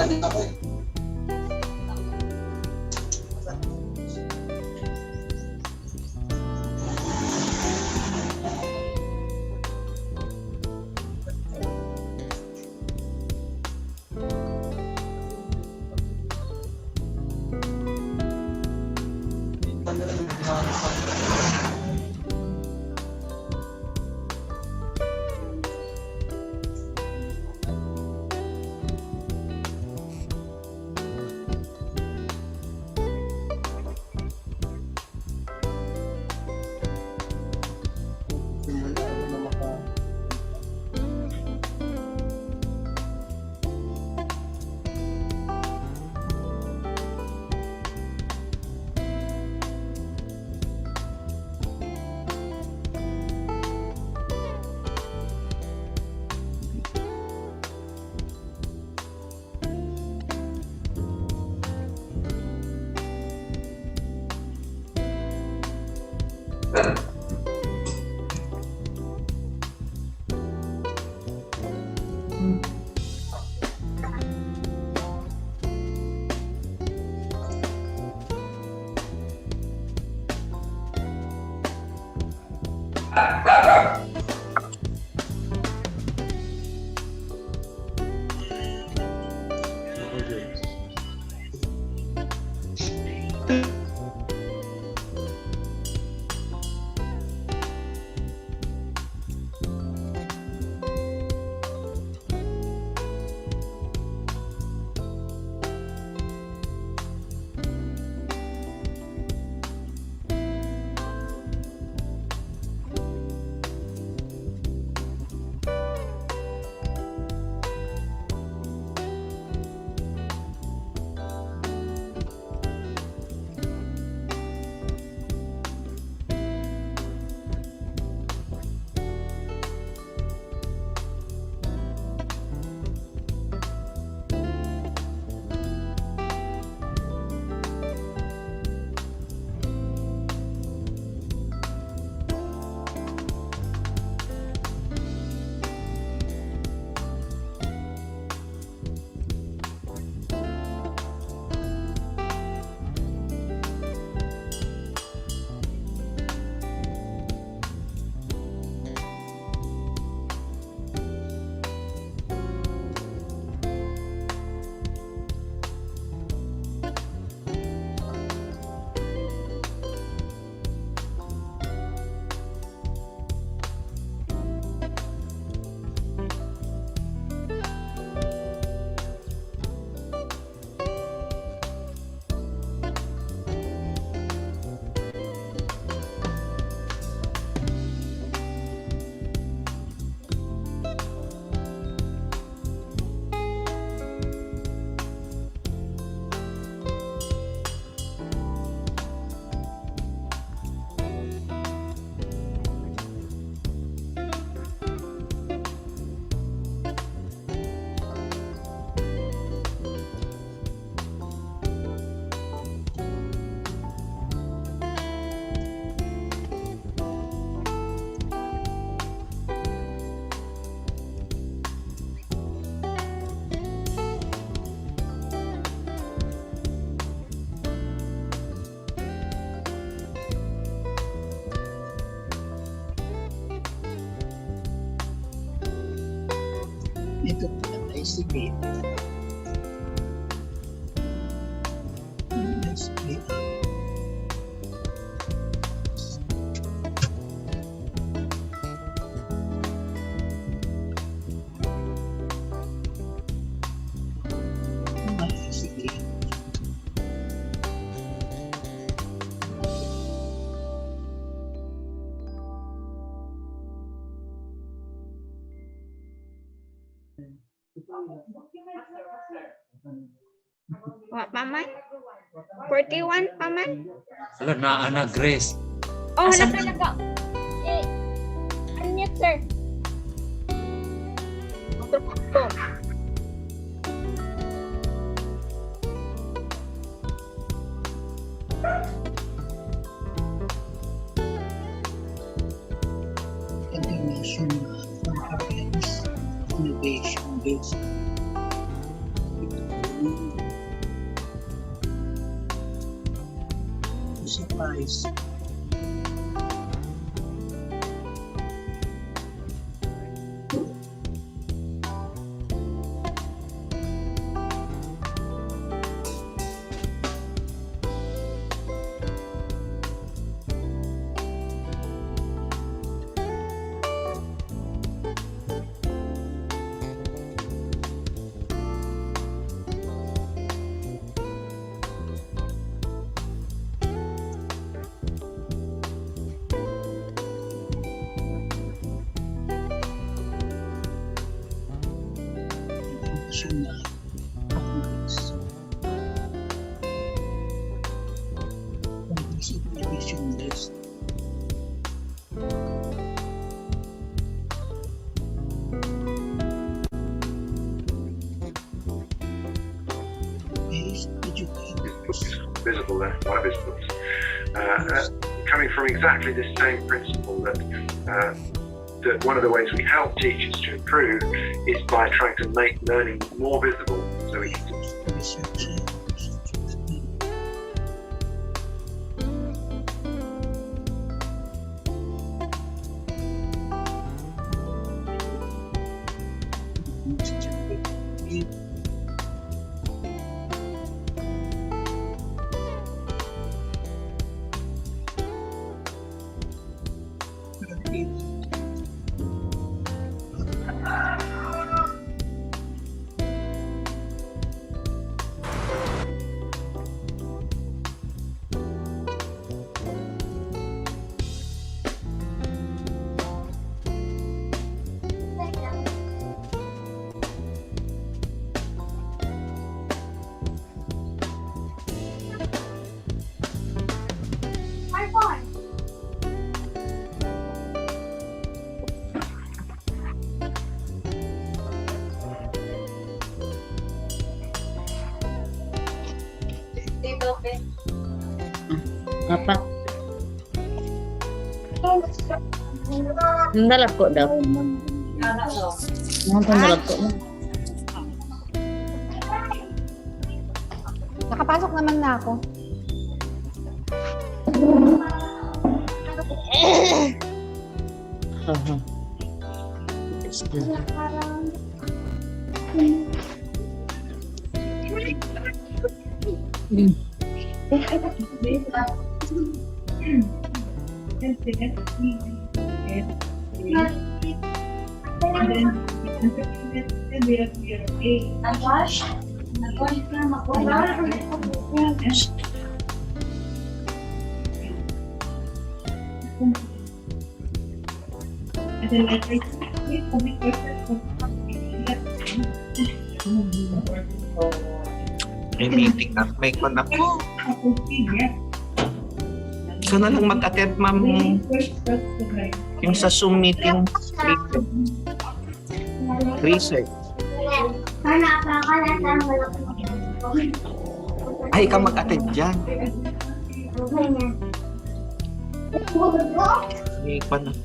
Nagpapalamig ako eh. Ito pala ay si Gilbert. What, paman? 41, paman? Wala na, anak Grace. Oh, Asan naka. Eh, unmute, sir. International Conference Innovation Based Sacrifice. Functional accounts. Complicit division list. Based educators. Visible there, one of his books, coming from exactly this same principle that one of the ways we help teachers to improve is by trying to make learning more visible so we can Researching. Apa? Dalag ko daw. Mga dalag ko. Nakapasok naman na ako. May meeting at may connect. So na lang mag-attend, ma'am, yung sa Zoom meeting. Research. Ay, ikaw mag-attend dyan. May connect.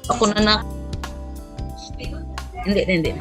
Ako na. Hindi.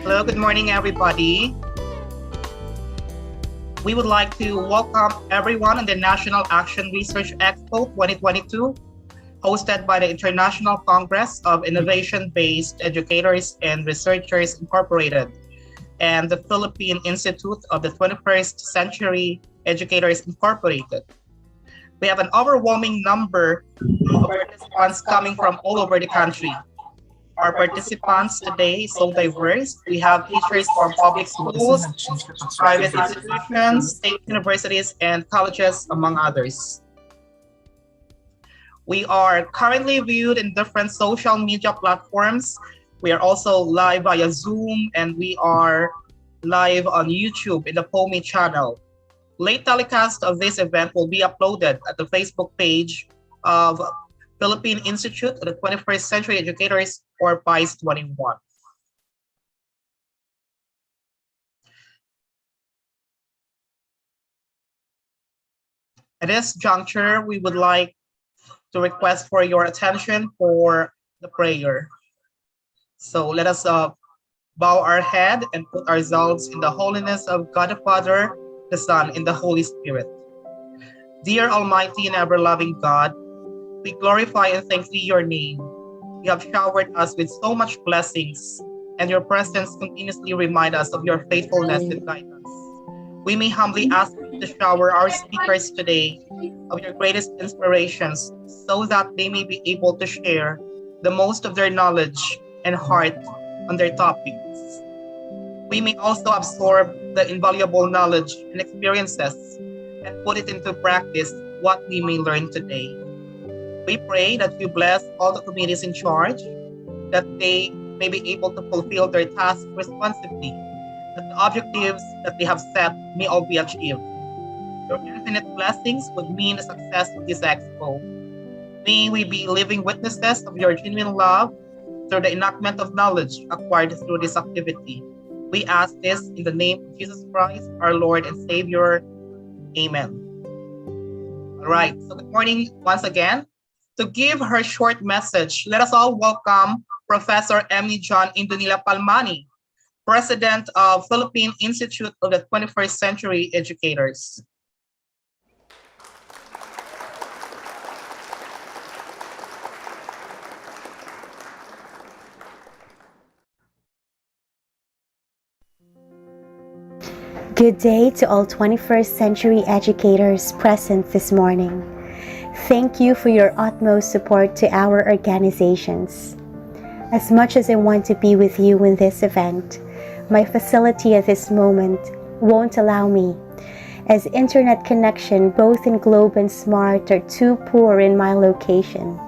Hello, good morning, everybody. We would like to welcome everyone on the National Action Research Expo 2022, hosted by the International Congress of Innovation-Based Educators and Researchers Incorporated and the Philippine Institute of the 21st Century Educators Incorporated. We have an overwhelming number of participants coming from all over the country. Our participants today is so diverse. We have teachers from public schools, private institutions, state universities, and colleges, among others. We are currently viewed in different social media platforms. We are also live via Zoom, and we are live on YouTube in the POMI channel. Late telecast of this event will be uploaded at the Facebook page of Philippine Institute of the 21st Century Educators, or PICE 21. At this juncture, we would like to request for your attention for the prayer. So let us bow our head and put ourselves in the holiness of God the Father, the Son, and the Holy Spirit. Dear Almighty and ever-loving God, we glorify and thank thee your name. You have showered us with so much blessings, and your presence continuously reminds us of your faithfulness and guidance. We may humbly ask you to shower our speakers today of your greatest inspirations so that they may be able to share the most of their knowledge and heart on their topics. We may also absorb the invaluable knowledge and experiences and put it into practice what we may learn today. We pray that you bless all the committees in charge, that they may be able to fulfill their tasks responsibly, that the objectives that they have set may all be achieved. Your infinite blessings would mean the success of this expo. May we be living witnesses of your genuine love through the enactment of knowledge acquired through this activity. We ask this in the name of Jesus Christ, our Lord and Savior. Amen. All right, so good morning once again. To give her short message, let us all welcome Professor Emily John Indonila Palmani, President of Philippine Institute of the 21st Century Educators. Good day to all 21st century educators present this morning. Thank you for your utmost support to our organizations. As much as I want to be with you in this event, my facility at this moment won't allow me, as internet connection both in Globe and Smart are too poor in my location.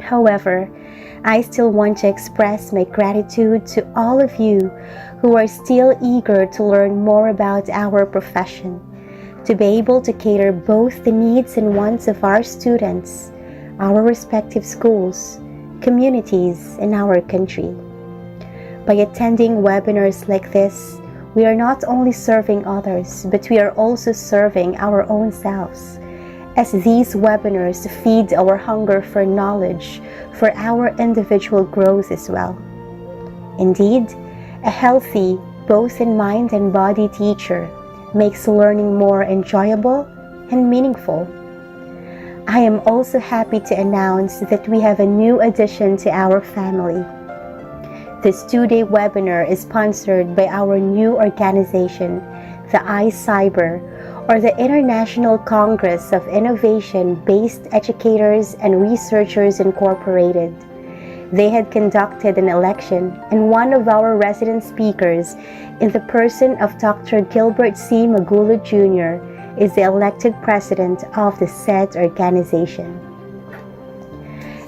However, I still want to express my gratitude to all of you who are still eager to learn more about our profession, to be able to cater both the needs and wants of our students, our respective schools, communities, and our country. By attending webinars like this, we are not only serving others, but we are also serving our own selves, as these webinars feed our hunger for knowledge for our individual growth as well. Indeed, a healthy, both in mind and body teacher makes learning more enjoyable and meaningful. I am also happy to announce that we have a new addition to our family. This two-day webinar is sponsored by our new organization, the iCyber, or the International Congress of Innovation-Based Educators and Researchers Incorporated. They had conducted an election, and one of our resident speakers, in the person of Dr. Gilbert C. Magulod Jr., is the elected president of the said organization.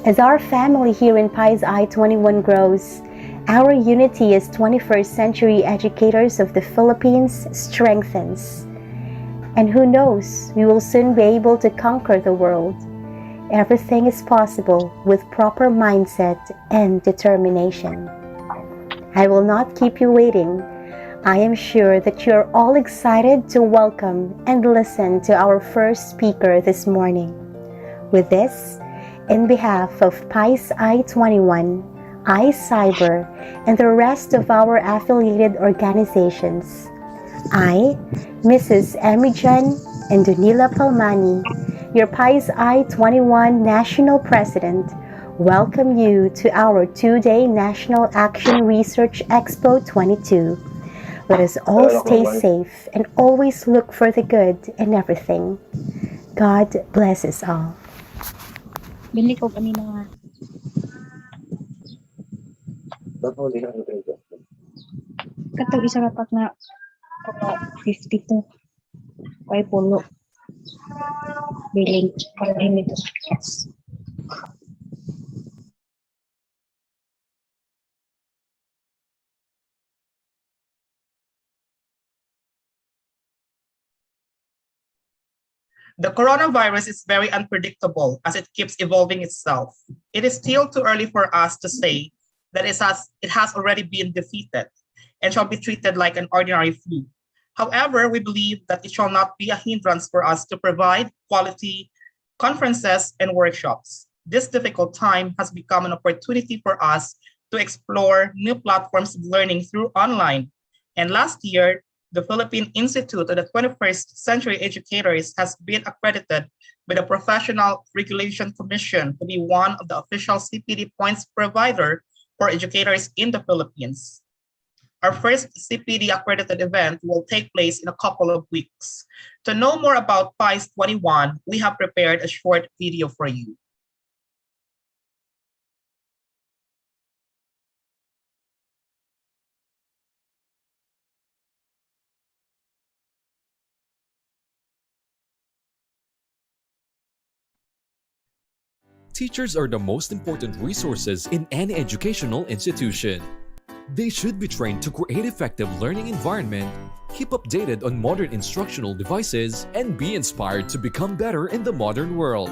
As our family here in PICE I-21 grows, our unity as 21st century educators of the Philippines strengthens. And who knows, we will soon be able to conquer the world. Everything is possible with proper mindset and determination. I will not keep you waiting. I am sure that you are all excited to welcome and listen to our first speaker this morning. With this, in behalf of PICE I-21, iCyber, and the rest of our affiliated organizations. I, Mrs. Emijan and Dunila Palmani, your PIES I-21 National President, welcome you to our two-day National Action Research Expo 22. Let us all stay safe and always look for the good in everything. God bless us all. Bili ko kanina. Katong isa rapat na 52. Kay pulo. Biling pag-init. Yes. The coronavirus is very unpredictable as it keeps evolving itself. It is still too early for us to say that it has already been defeated and shall be treated like an ordinary flu. However, we believe that it shall not be a hindrance for us to provide quality conferences and workshops. This difficult time has become an opportunity for us to explore new platforms of learning through online. And last year, the Philippine Institute of the 21st Century Educators has been accredited by the Professional Regulation Commission to be one of the official CPD points provider for educators in the Philippines. Our first CPD accredited event will take place in a couple of weeks. To know more about PIES 21, we have prepared a short video for you. Teachers are the most important resources in any educational institution. They should be trained to create effective learning environment, keep updated on modern instructional devices, and be inspired to become better in the modern world.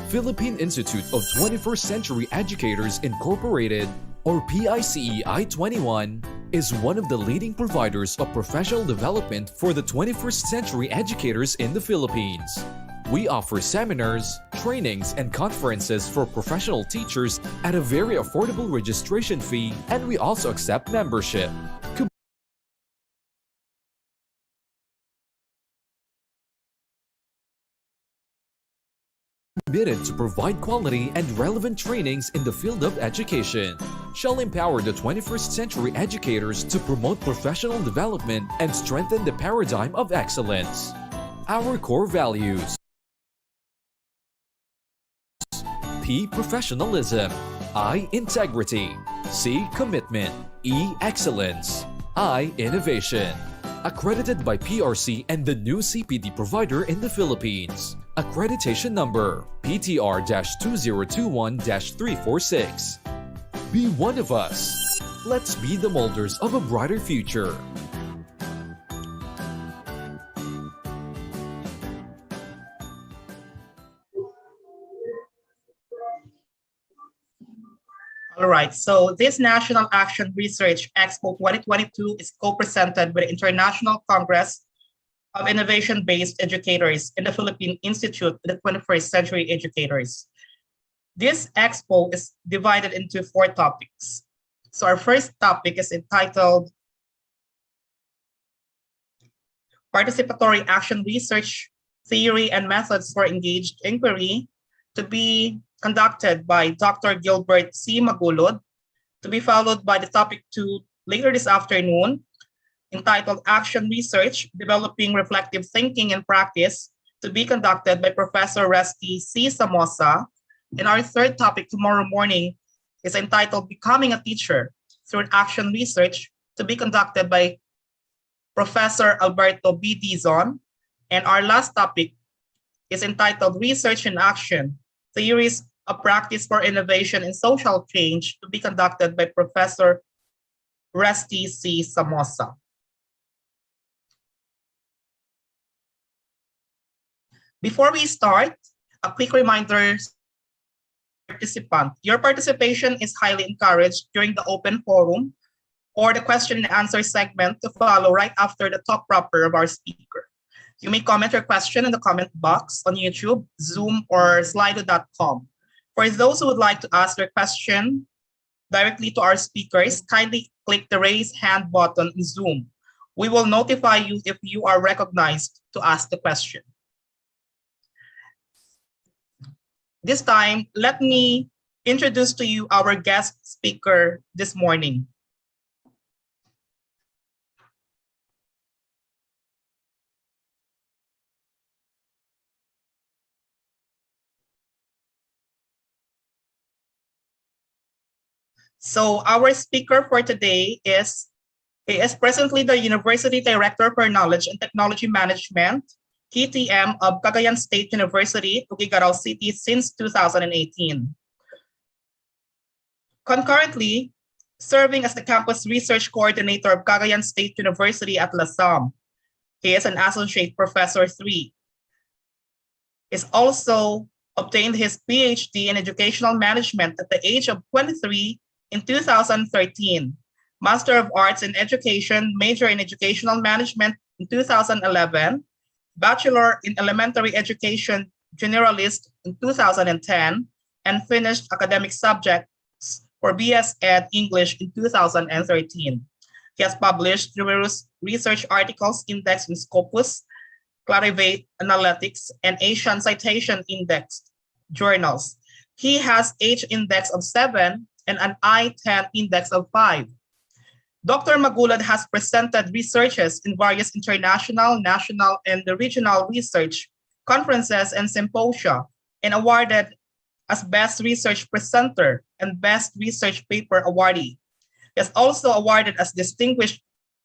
Philippine Institute of 21st Century Educators Incorporated, or PICE I-21, is one of the leading providers of professional development for the 21st century educators in the Philippines. We offer seminars, trainings, and conferences for professional teachers at a very affordable registration fee, and we also accept membership. Committed to provide quality and relevant trainings in the field of education, shall empower the 21st century educators to promote professional development and strengthen the paradigm of excellence. Our core values: P. Professionalism, I. Integrity, C. Commitment, E. Excellence, I. Innovation. Accredited by PRC and the new CPD provider in the Philippines. Accreditation number PTR-2021-346. Be one of us. Let's be the molders of a brighter future. All right, so this National Action Research Expo 2022 is co-presented with the International Congress of Innovation-Based Educators in the Philippine Institute of the 21st Century Educators. This expo is divided into 4 topics. So our first topic is entitled Participatory Action Research, Theory and Methods for Engaged Inquiry, to be conducted by Dr. Gilbert C. Magulod, to be followed by the topic 2 later this afternoon, entitled Action Research, Developing Reflective Thinking and Practice, to be conducted by Professor Resty C. Samosa. And our third topic tomorrow morning is entitled Becoming a Teacher Through Action Research, to be conducted by Professor Alberto B. Dizon. And our last topic is entitled Research in Action, Theories of Practice for Innovation and Social Change, to be conducted by Professor Resty C. Samosa. Before we start, a quick reminder, participant, your participation is highly encouraged during the open forum or the question and answer segment to follow right after the talk proper of our speaker. You may comment your question in the comment box on YouTube, Zoom, or Slido.com. For those who would like to ask their question directly to our speakers, kindly click the raise hand button in Zoom. We will notify you if you are recognized to ask the question. This time, let me introduce to you our guest speaker this morning. So our speaker for today he is presently the University Director for Knowledge and Technology Management, KTM of Cagayan State University, Tuguegarao City since 2018. Concurrently, serving as the Campus Research Coordinator of Cagayan State University at LASAM. He is an Associate Professor 3. He's also obtained his PhD in Educational Management at the age of 23 in 2013, Master of Arts in Education, major in Educational Management in 2011, Bachelor in Elementary Education, Generalist in 2010, and finished academic subjects for BS Ed English in 2013. He has published numerous research articles indexed in Scopus, Clarivate Analytics, and Asian Citation Index journals. He has H index of 7 and an I-10 index of 5. Dr. Magulod has presented researches in various international, national, and regional research conferences and symposia, and awarded as Best Research Presenter and Best Research Paper Awardee. He is also awarded as Distinguished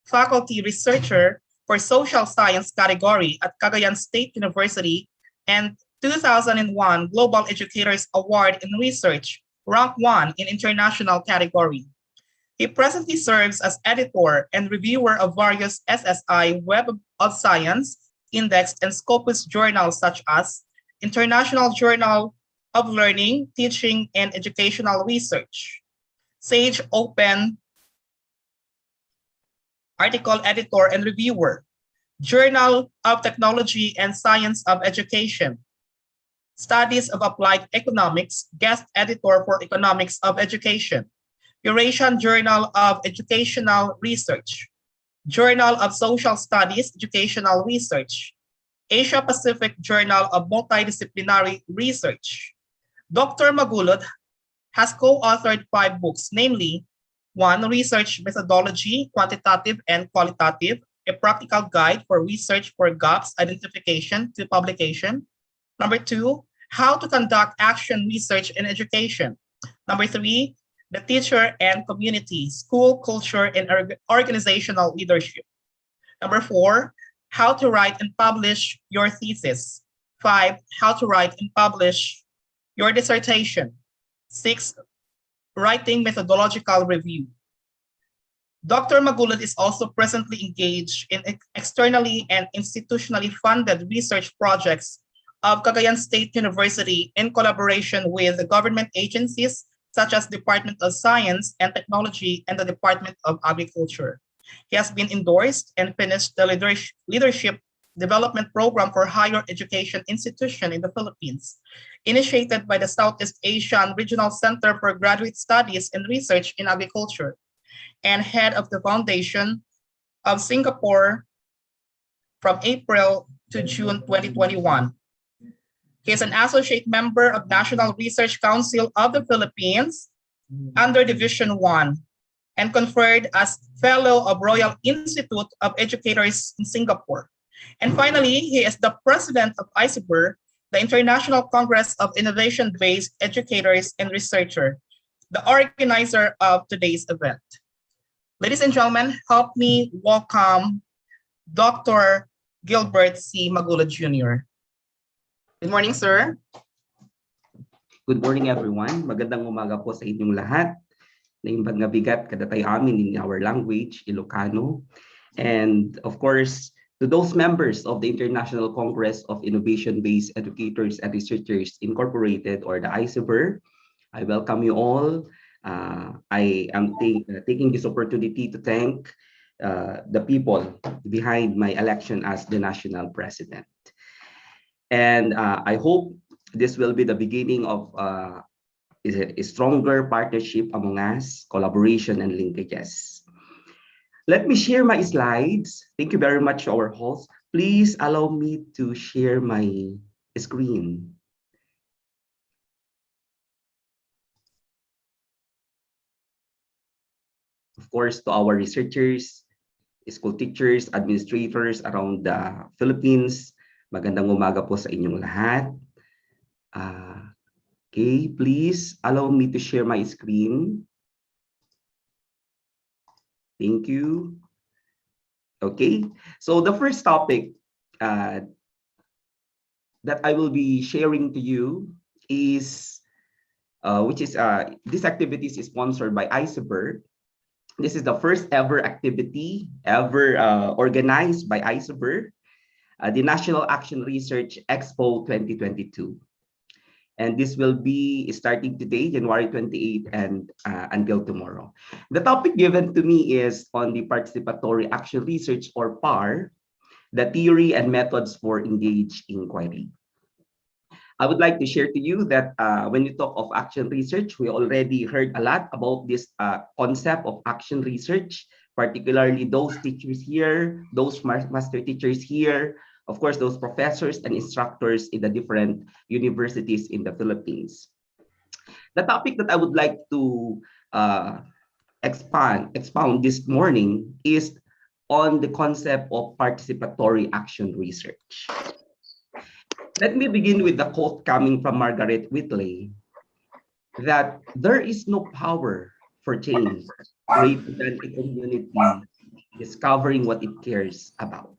Faculty Researcher for Social Science category at Cagayan State University and 2001 Global Educators Award in Research, rank 1 in international category. He presently serves as editor and reviewer of various SSI Web of Science, indexed and Scopus journals such as International Journal of Learning, Teaching, and Educational Research, Sage Open article editor and reviewer, Journal of Technology and Science of Education, Studies of Applied Economics, guest editor for Economics of Education, Eurasian Journal of Educational Research, Journal of Social Studies, Educational Research, Asia Pacific Journal of Multidisciplinary Research. Dr. Magulod has co-authored 5 books, namely 1. Research Methodology, Quantitative and Qualitative, a practical guide for research for gaps identification to publication. Number 2, How to Conduct Action Research in Education. Number 3, The Teacher and Community, School Culture and Organizational Leadership. Number 4, How to Write and Publish Your Thesis. 5, How to Write and Publish Your Dissertation. 6, Writing Methodological Review. Dr. Magulod is also presently engaged in externally and institutionally funded research projects of Cagayan State University in collaboration with the government agencies such as Department of Science and Technology and the Department of Agriculture. He has been endorsed and finished the Leadership Development Program for Higher Education Institution in the Philippines, initiated by the Southeast Asian Regional Center for Graduate Studies and Research in Agriculture, and head of the Foundation of Singapore from April to June 2021. He is an associate member of National Research Council of the Philippines under Division 1 and conferred as Fellow of Royal Institute of Educators in Singapore. And finally, he is the president of ICEBER, the International Congress of Innovation-Based Educators and Researchers, the organizer of today's event. Ladies and gentlemen, help me welcome Dr. Gilbert C. Magulod Jr. Good morning, sir. Good morning, everyone. Magandang umaga po sa inyong lahat. Naimbag nga bigat kadatay amin in our language, Ilocano. And of course, to those members of the International Congress of Innovation-Based Educators and Researchers Incorporated, or the ICEBER, I welcome you all. I am taking this opportunity to thank the people behind my election as the national president. And I hope this will be the beginning of is a stronger partnership among us, collaboration and linkages. Let me share my slides. Thank you very much, our host. Please allow me to share my screen. Of course, to our researchers, school teachers, administrators around the Philippines, magandang umaga po sa inyong lahat. Okay, please allow me to share my screen. Thank you. Okay, so the first topic that I will be sharing to you is, this activity is sponsored by Iceberg. This is the first ever activity ever organized by Iceberg, the National Action Research Expo 2022. And this will be starting today, January 28th, and until tomorrow. The topic given to me is on the Participatory Action Research, or PAR, the theory and methods for engaged inquiry. I would like to share to you that when you talk of action research, we already heard a lot about this concept of action research, particularly those teachers here, those master teachers here, of course, those professors and instructors in the different universities in the Philippines. The topic that I would like to expound this morning is on the concept of participatory action research. Let me begin with the quote coming from Margaret Whitley, that there is no power for change greater than a community discovering what it cares about.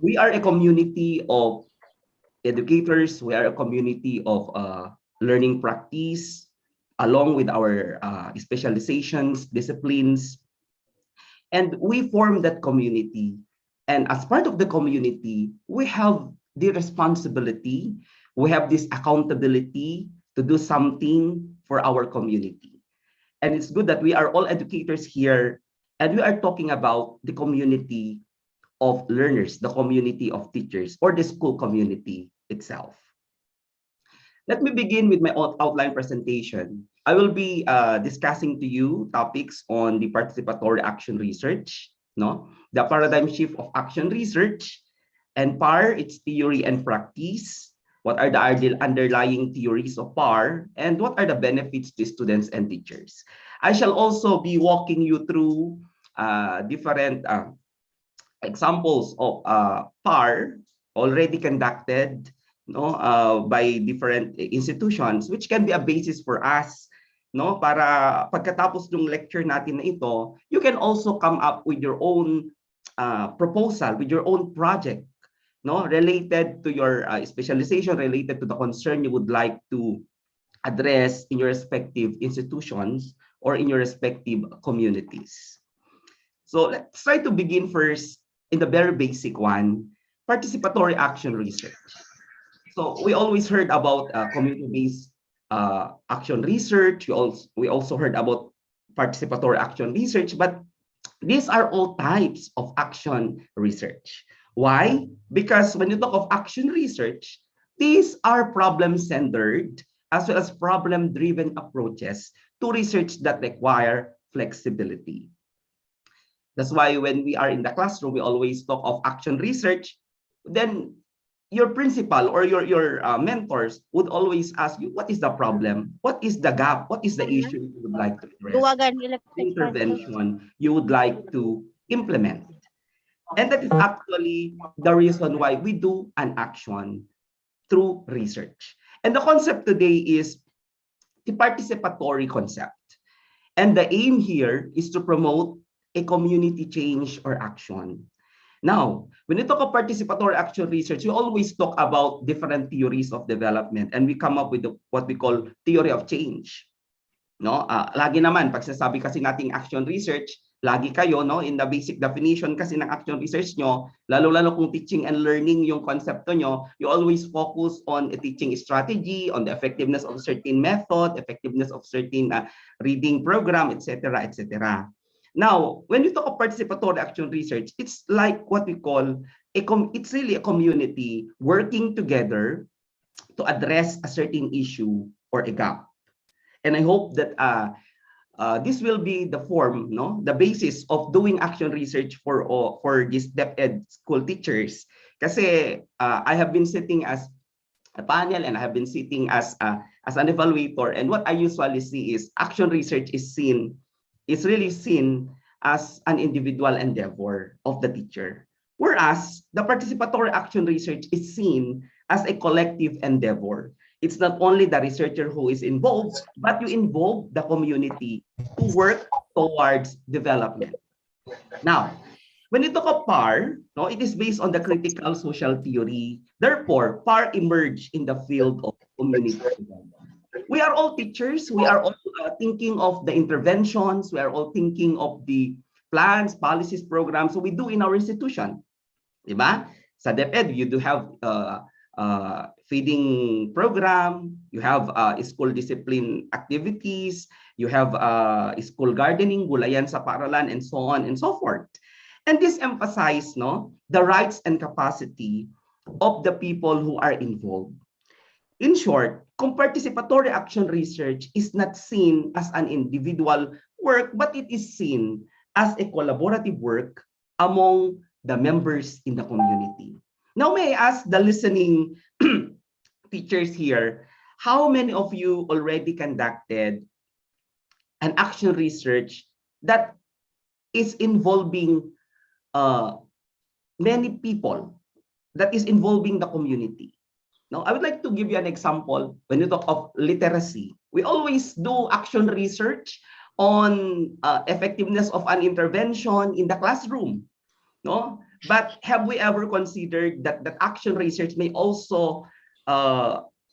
We are a community of educators. We are a community of learning practice, along with our specializations, disciplines. And we form that community. And as part of the community, we have the responsibility, we have this accountability to do something for our community. And it's good that we are all educators here, and we are talking about the community of learners, the community of teachers, or the school community itself. Let me begin with my outline presentation. I will be discussing to you topics on the participatory action research, the paradigm shift of action research, and PAR, its theory and practice. What are the underlying theories of PAR, and what are the benefits to students and teachers? I shall also be walking you through different examples of PAR already conducted by different institutions, which can be a basis for us, para pagkatapos ng lecture natin na ito, you can also come up with your own proposal, with your own project, related to your specialization, related to the concern you would like to address in your respective institutions or in your respective communities. So let's try to begin first in the very basic one, participatory action research. So we always heard about community-based action research. We also heard about participatory action research, but these are all types of action research. Why? Because when you talk of action research, these are problem-centered as well as problem-driven approaches to research that require flexibility. That's why when we are in the classroom, we always talk of action research. Then your principal or your mentors would always ask you, what is the problem? What is the gap? What is the issue you would like to address? Intervention you would like to implement. And that is actually the reason why we do an action through research. And the concept today is the participatory concept. And the aim here is to promote a community change or action. Now, when you talk of participatory action research, we always talk about different theories of development, and we come up with what we call theory of change. Lagi naman, pag sasabi kasi nating action research, lagi kayo, in the basic definition kasi ng action research nyo, lalo-lalo kung teaching and learning yung konsepto nyo, you always focus on a teaching strategy, on the effectiveness of a certain method, effectiveness of certain reading program, etc., etc. Now, when you talk of participatory action research, it's like what we call, it's really a community working together to address a certain issue or a gap. And I hope that this will be the form, no, the basis of doing action research for these DepEd school teachers. Kasi I have been sitting as a panel and I have been sitting as an evaluator, and what I usually see is action research is really seen as an individual endeavor of the teacher, whereas the participatory action research is seen as a collective endeavor. It's not only the researcher who is involved, but you involve the community to work towards development. Now, when you talk of PAR, no, it is based on the critical social theory. Therefore, PAR emerged in the field of community development. We are all teachers. We are all thinking of the interventions. We are all thinking of the plans, policies, programs we do in our institution. Diba? Sa DepEd, you do have feeding program, you have school discipline activities, you have school gardening, gulayan sa paaralan, and so on and so forth. And this emphasizes, no, the rights and capacity of the people who are involved. In short, participatory action research is not seen as an individual work, but it is seen as a collaborative work among the members in the community. Now, may I ask the listening teachers here, how many of you already conducted an action research that is involving many people, that is involving the community? Now, I would like to give you an example. When you talk of literacy, we always do action research on effectiveness of an intervention in the classroom, no? But have we ever considered that action research may also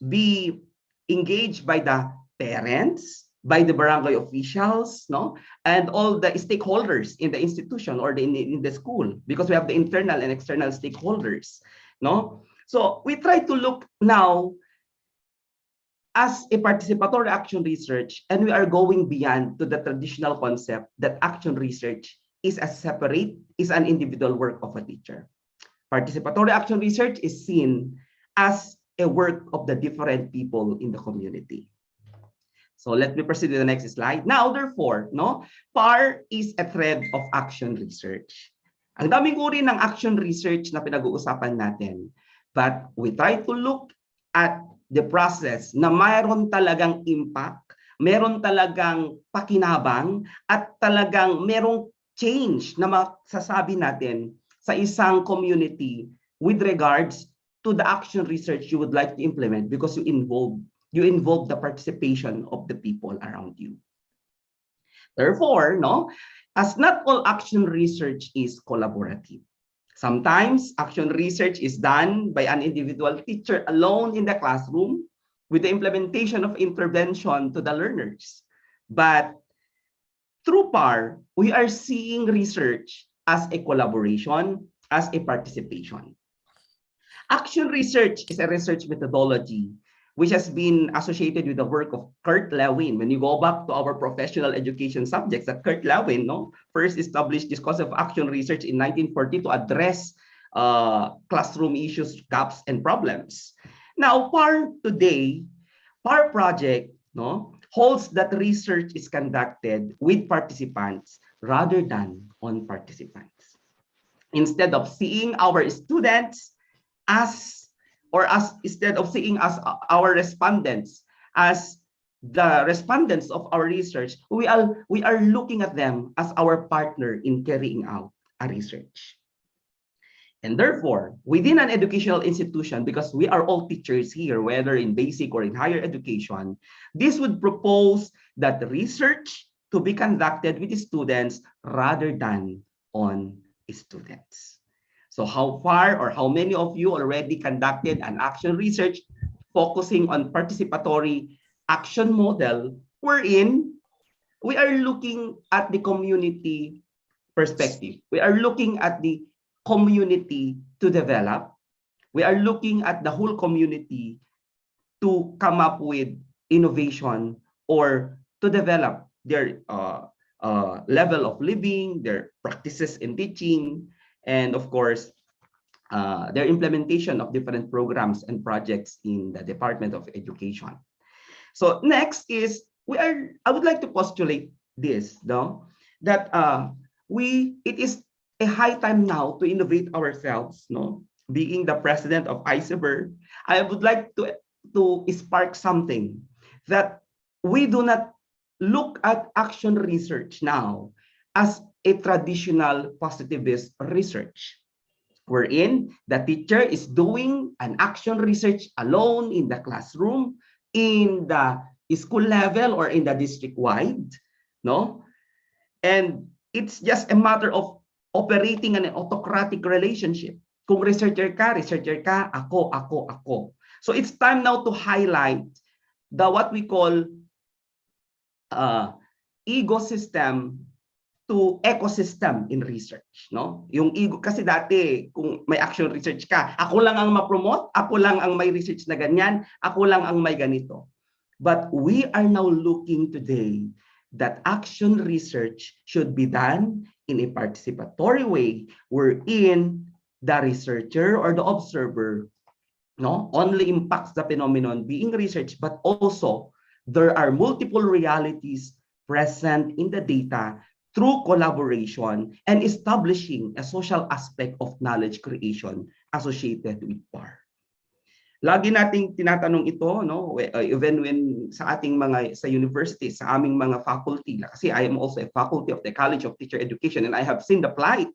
be engaged by the parents, by the barangay officials, no, and all the stakeholders in the institution or in the school, because we have the internal and external stakeholders, no? So we try to look now as a participatory action research, and we are going beyond to the traditional concept that action research is an individual work of a teacher. Participatory action research is seen as a work of the different people in the community. So let me proceed to the next slide. Now, therefore, no, PAR is a thread of action research. Ang daming uri ng action research na pinag-uusapan natin, but we try to look at the process na mayroon talagang impact, meron talagang pakinabang, at talagang merong change na masasabi natin sa isang community with regards to the action research you would like to implement, because you involve the participation of the people around you. Therefore, no, as not all action research is collaborative. Sometimes action research is done by an individual teacher alone in the classroom with the implementation of intervention to the learners. But through PAR, we are seeing research as a collaboration, as a participation. Action research is a research methodology which has been associated with the work of Kurt Lewin. When you go back to our professional education subjects, that Kurt Lewin, no, first established this concept of action research in 1940 to address classroom issues, gaps, and problems. Now, PAR today, PAR project, no, holds that research is conducted with participants rather than on participants. Instead of seeing our students instead of seeing our respondents as the respondents of our research, we are looking at them as our partner in carrying out a research. And therefore, within an educational institution, because we are all teachers here, whether in basic or in higher education, this would propose that research to be conducted with students rather than on students. So how far or how many of you already conducted an action research focusing on participatory action model, wherein we are looking at the community perspective. We are looking at the community to develop. We are looking at the whole community to come up with innovation or to develop their level of living, their practices in teaching, and of course, their implementation of different programs and projects in the Department of Education. So next is I would like to postulate this, no, that it is a high time now to innovate ourselves, no. Being the president of ICEBER, I would like to spark something that we do not look at action research now as a traditional positivist research, wherein the teacher is doing an action research alone in the classroom, in the school level, or in the district wide, no? And it's just a matter of operating an autocratic relationship. Kung researcher ka, ako. So it's time now to highlight what we call ecosystem to ecosystem in research, no? Yung ego kasi dati kung may action research ka, ako lang ang ma-promote, ako lang ang may research na ganyan, ako lang ang may ganito. But we are now looking today that action research should be done in a participatory way, wherein the researcher or the observer, no, only impacts the phenomenon being researched, but also there are multiple realities present in the data through collaboration and establishing a social aspect of knowledge creation associated with PAR. Lagi nating tinatanong ito, no, even when sa ating sa university, sa aming mga faculty, kasi I am also a faculty of the College of Teacher Education, and I have seen the plight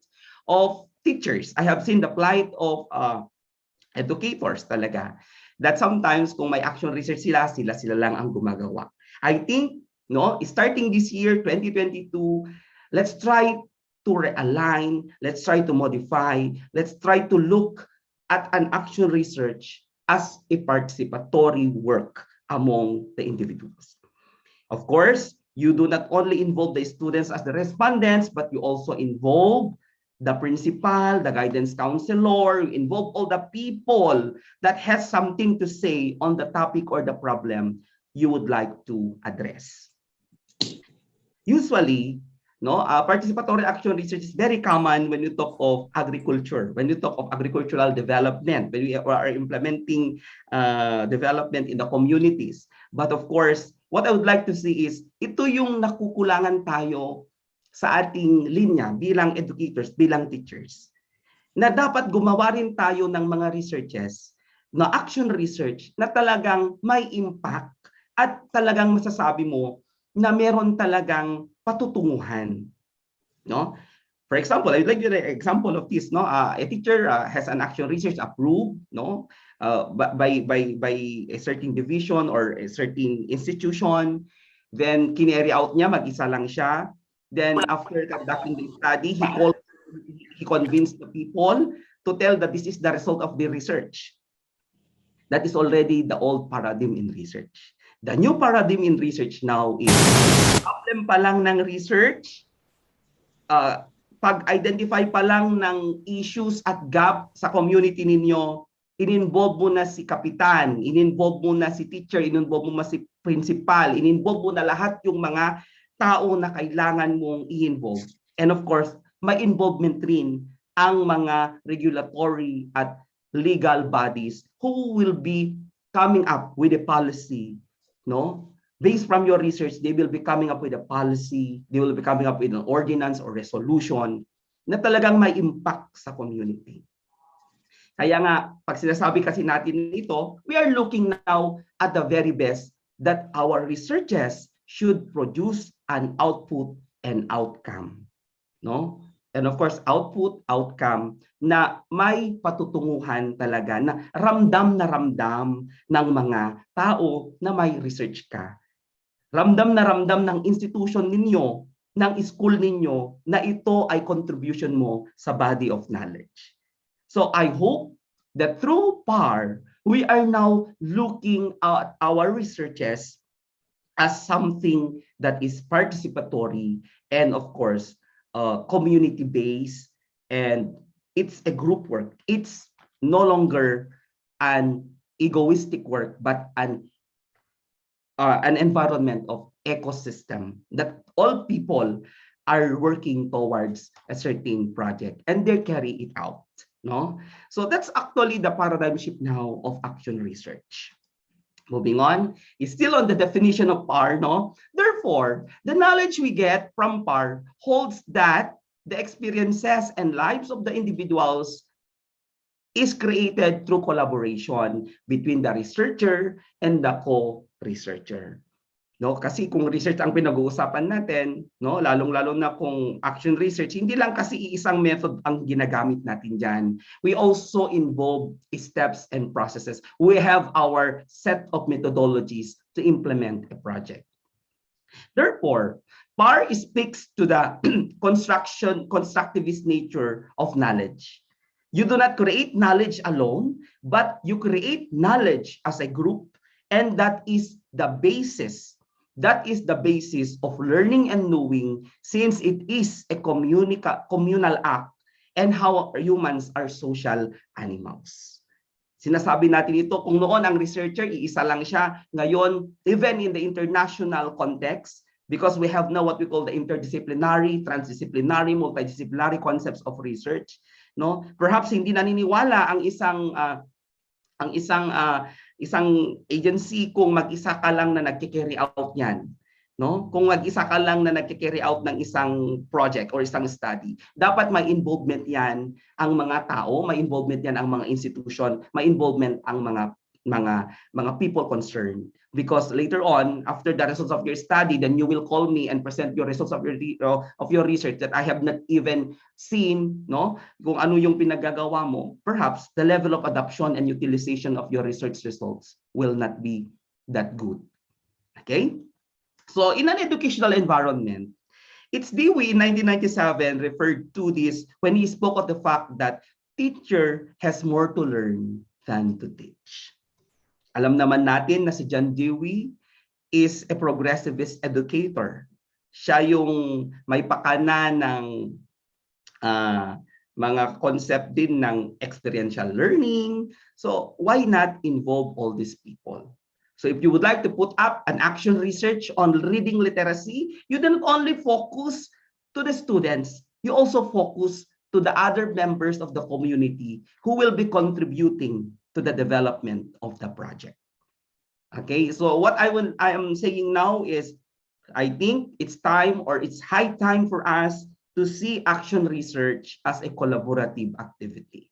of teachers. I have seen the plight of educators talaga. That sometimes kung may action research sila lang ang gumagawa. I think, no, starting this year, 2022, let's try to realign, let's try to modify, let's try to look at an action research as a participatory work among the individuals. Of course, you do not only involve the students as the respondents, but you also involve the principal, the guidance counselor, you involve all the people that has something to say on the topic or the problem you would like to address. Usually, no, participatory action research is very common when you talk of agriculture, when you talk of agricultural development, when we are implementing development in the communities. But of course, what I would like to see is, ito yung nakukulangan tayo sa ating linya bilang educators, bilang teachers, na dapat gumawa rin tayo ng mga researches, na action research, na talagang may impact at talagang masasabi mo na meron talagang patutunguhan, no? For example, I'd like to give an example of this, no? A teacher has an action research approved, no, by a certain division or a certain institution. Then kinary out niya, mag-isa lang siya. Then after conducting the study, he convinced the people to tell that this is the result of the research. That is already the old paradigm in research. The new paradigm in research now is problem pa lang ng research, pag-identify pa lang ng issues at gap sa community ninyo, in-involve mo na si kapitan, in-involve mo na si teacher, in-involve mo na si principal, in-involve mo na lahat yung mga tao na kailangan mong i-involve. And of course, may involvement rin ang mga regulatory at legal bodies who will be coming up with a policy, no? Based from your research, they will be coming up with a policy, they will be coming up with an ordinance or resolution na talagang may impact sa community. Kaya nga, pag sinasabi kasi natin ito, we are looking now at the very best that our researches should produce an output and outcome, no? And of course, output, outcome na may patutunguhan talaga, na ramdam ng mga tao na may research ka. Ramdam na ramdam ng institution ninyo, ng school ninyo, na ito ay contribution mo sa body of knowledge. So I hope that through PAR, we are now looking at our researches as something that is participatory and of course, community-based, and it's a group work. It's no longer an egoistic work, but an environment of ecosystem that all people are working towards a certain project and they carry it out, no? So that's actually the paradigm shift now of action research. Moving on, is still on the definition of PAR, no? Therefore, the knowledge we get from PAR holds that the experiences and lives of the individuals is created through collaboration between the researcher and the co-researcher. No, kasi kung research ang pinag-uusapan natin, no, lalong-lalo na kung action research, hindi lang kasi iisang method ang ginagamit natin diyan. We also involve steps and processes. We have our set of methodologies to implement a project. Therefore, PAR speaks to the constructivist nature of knowledge. You do not create knowledge alone, but you create knowledge as a group, and that is the basis. That is the basis of learning and knowing, since it is a communal act and how humans are social animals. Sinasabi natin ito, kung noon ang researcher, iisa lang siya. Ngayon, even in the international context, because we have now what we call the interdisciplinary, transdisciplinary, multidisciplinary concepts of research, no? Perhaps hindi naniniwala ang isang agency kung mag-isa ka lang na nagki-carry out niyan, no? Kung mag-isa ka lang na nagki-carry out ng isang project or isang study, dapat may involvement 'yan ang mga tao, may involvement 'yan ang mga institution, may involvement ang mga people concerned. Because later on, after the results of your study, then you will call me and present your results of your research that I have not even seen, no? Kung ano yung pinagagawa mo, perhaps the level of adoption and utilization of your research results will not be that good. Okay? So in an educational environment, it's Dewey in 1997 referred to this when he spoke of the fact that teacher has more to learn than to teach. Alam naman natin na si John Dewey is a progressivist educator. Siya yung may pakana ng mga concept din ng experiential learning. So why not involve all these people? So if you would like to put up an action research on reading literacy, you don't only focus to the students, you also focus to the other members of the community who will be contributing to the development of the project. Okay, so what I am saying now is, I think it's time, or it's high time for us to see action research as a collaborative activity.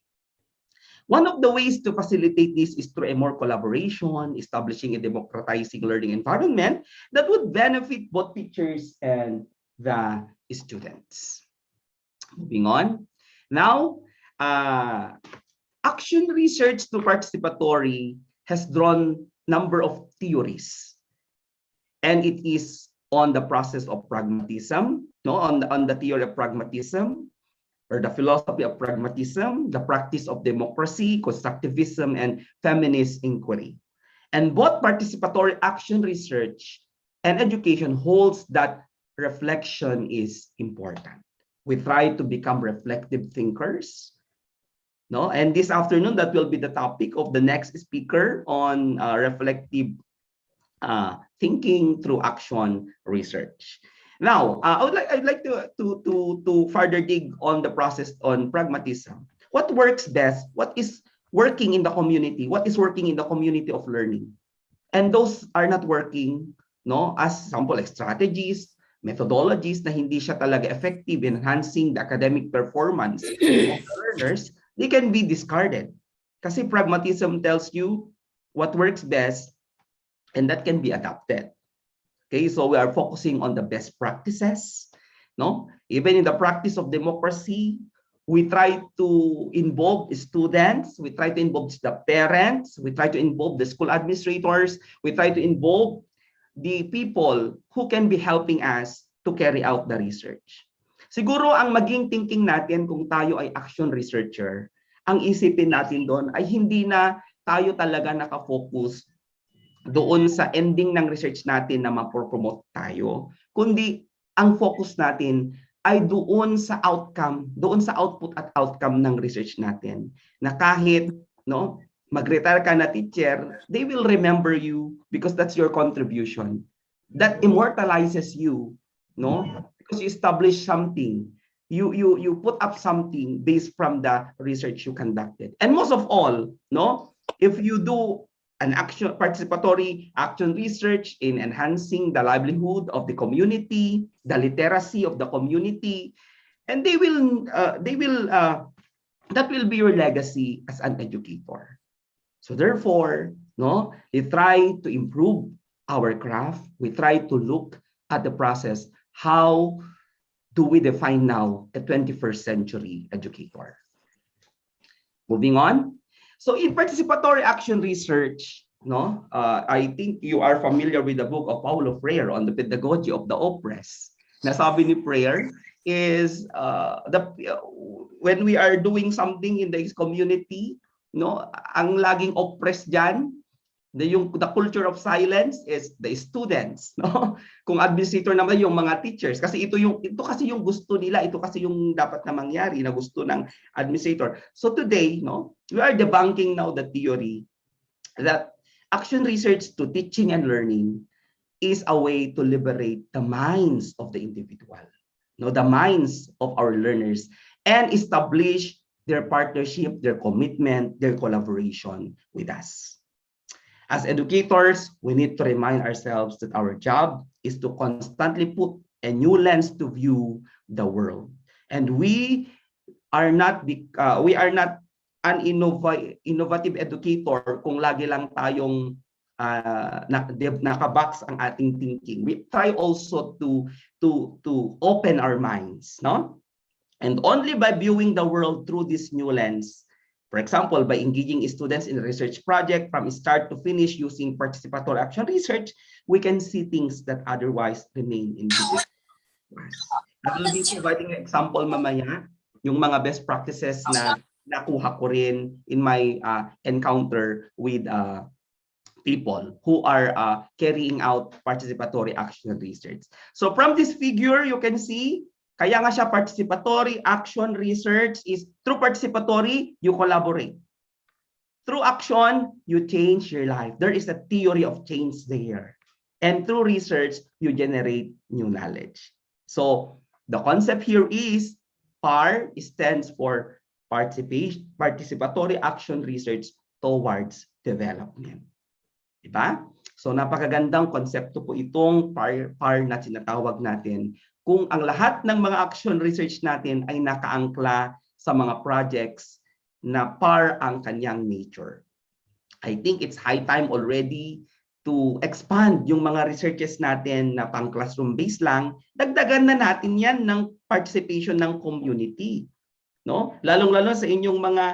One of the ways to facilitate this is through a more collaboration, establishing a democratizing learning environment that would benefit both teachers and the students. Moving on. Now, action research to participatory has drawn number of theories, and it is on the process of pragmatism, no, on the theory of pragmatism, or the philosophy of pragmatism, the practice of democracy, constructivism, and feminist inquiry. And both participatory action research and education holds that reflection is important. We try to become reflective thinkers, no? And this afternoon, that will be the topic of the next speaker on reflective thinking through action research. Now, I'd like to further dig on the process on pragmatism. What works best? What is working in the community? What is working in the community of learning? And those are not working, no, as sample like strategies, methodologies na hindi siya talaga effective in enhancing the academic performance of the learners, they can be discarded. Kasi pragmatism tells you what works best, and that can be adapted. Okay, so we are focusing on the best practices, no? Even in the practice of democracy, we try to involve students, we try to involve the parents, we try to involve the school administrators, we try to involve the people who can be helping us to carry out the research. Siguro ang maging thinking natin kung tayo ay action researcher, ang isipin natin doon ay hindi na tayo talaga nakafocus doon sa ending ng research natin na ma-promote tayo, kundi ang focus natin ay doon sa outcome, doon sa output at outcome ng research natin. Na kahit, no, mag-retire ka na teacher, they will remember you because that's your contribution. That immortalizes you, no? Because you establish something. You put up something based from the research you conducted. And most of all, no, if you do an action participatory action research in enhancing the livelihood of the community, the literacy of the community, and that will be your legacy as an educator. So therefore, no, we try to improve our craft. We try to look at the process. How do we define now a 21st century educator? Moving on. So in participatory action research, no, I think you are familiar with the book of Paulo Freire on the pedagogy of the oppressed. Nasabi ni Freire is when we are doing something in the community, no, ang laging oppressed diyan, the culture of silence is the students, no? Kung administrator naman yung mga teachers, kasi ito kasi yung gusto nila, ito kasi yung dapat na mangyari na gusto ng administrator. So today, no, we are debunking now the theory that action research to teaching and learning is a way to liberate the minds of the individual, no, the minds of our learners, and establish their partnership, their commitment, their collaboration with us. As educators, we need to remind ourselves that our job is to constantly put a new lens to view the world. And we are not an innovative educator kung lagi lang tayong nakabox ang ating thinking. We try also to open our minds, no? And only by viewing the world through this new lens, for example, by engaging students in a research project from start to finish using participatory action research, we can see things that otherwise remain invisible. I will be providing an example mamaya, yung mga best practices na nakuha ko rin in my encounter with people who are carrying out participatory action research. So from this figure, you can see, kaya nga siya participatory action research is through participatory, you collaborate. Through action, you change your life. There is a theory of change there. And through research, you generate new knowledge. So the concept here is PAR stands for Participatory Action Research Towards Development. Diba? So napakagandang konsepto po itong PAR na tinatawag natin, kung ang lahat ng mga action research natin ay nakaangkla sa mga projects na PAR ang kanyang nature. I think it's high time already to expand yung mga researches natin na pang classroom based lang. Dagdagan na natin yan ng participation ng community, no? Lalong-lalo sa inyong mga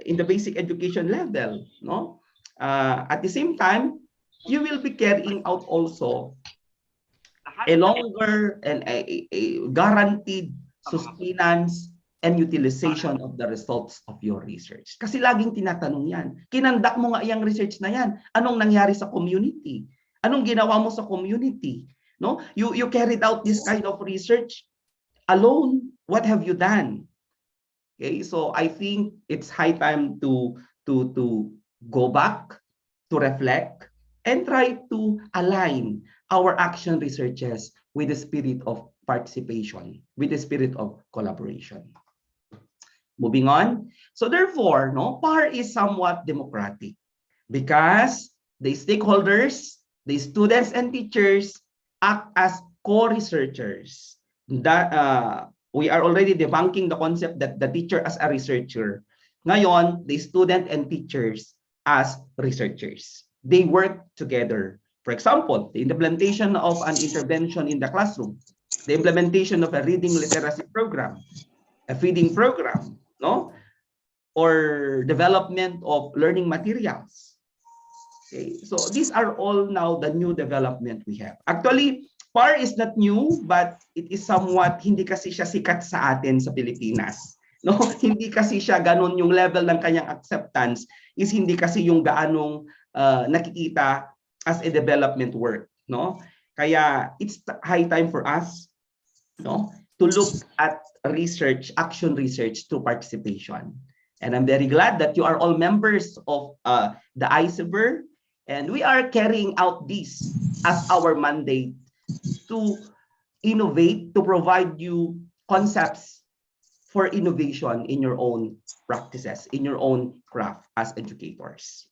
in the basic education level, no? At the same time, you will be carrying out also a longer and a guaranteed sustenance and utilization of the results of your research. Kasi laging tinatanong yan, kinandak mo nga yung research na yan, anong nangyari sa community? Anong ginawa mo sa community? No? You carried out this kind of research alone. What have you done? Okay, so I think it's high time to go back, to reflect, and try to align our action researches with the spirit of participation, with the spirit of collaboration. Moving on. So therefore, no, PAR is somewhat democratic because the stakeholders, the students and teachers act as co-researchers. That we are already debunking the concept that the teacher as a researcher. Ngayon, the student and teachers as researchers. They work together. For example, the implementation of an intervention in the classroom, the implementation of a reading literacy program, a feeding program, no? Or development of learning materials. Okay, so these are all now the new development we have. Actually, PAR is not new, but it is somewhat, hindi kasi siya sikat sa atin sa Pilipinas. No, hindi kasi siya ganun yung level ng kanyang acceptance, is hindi kasi yung gaanong nakikita as a development work, no? Kaya it's high time for us, no, to look at research, action research through participation. And I'm very glad that you are all members of the ICEBER, and we are carrying out this as our mandate to innovate, to provide you concepts for innovation in your own practices, in your own craft as educators.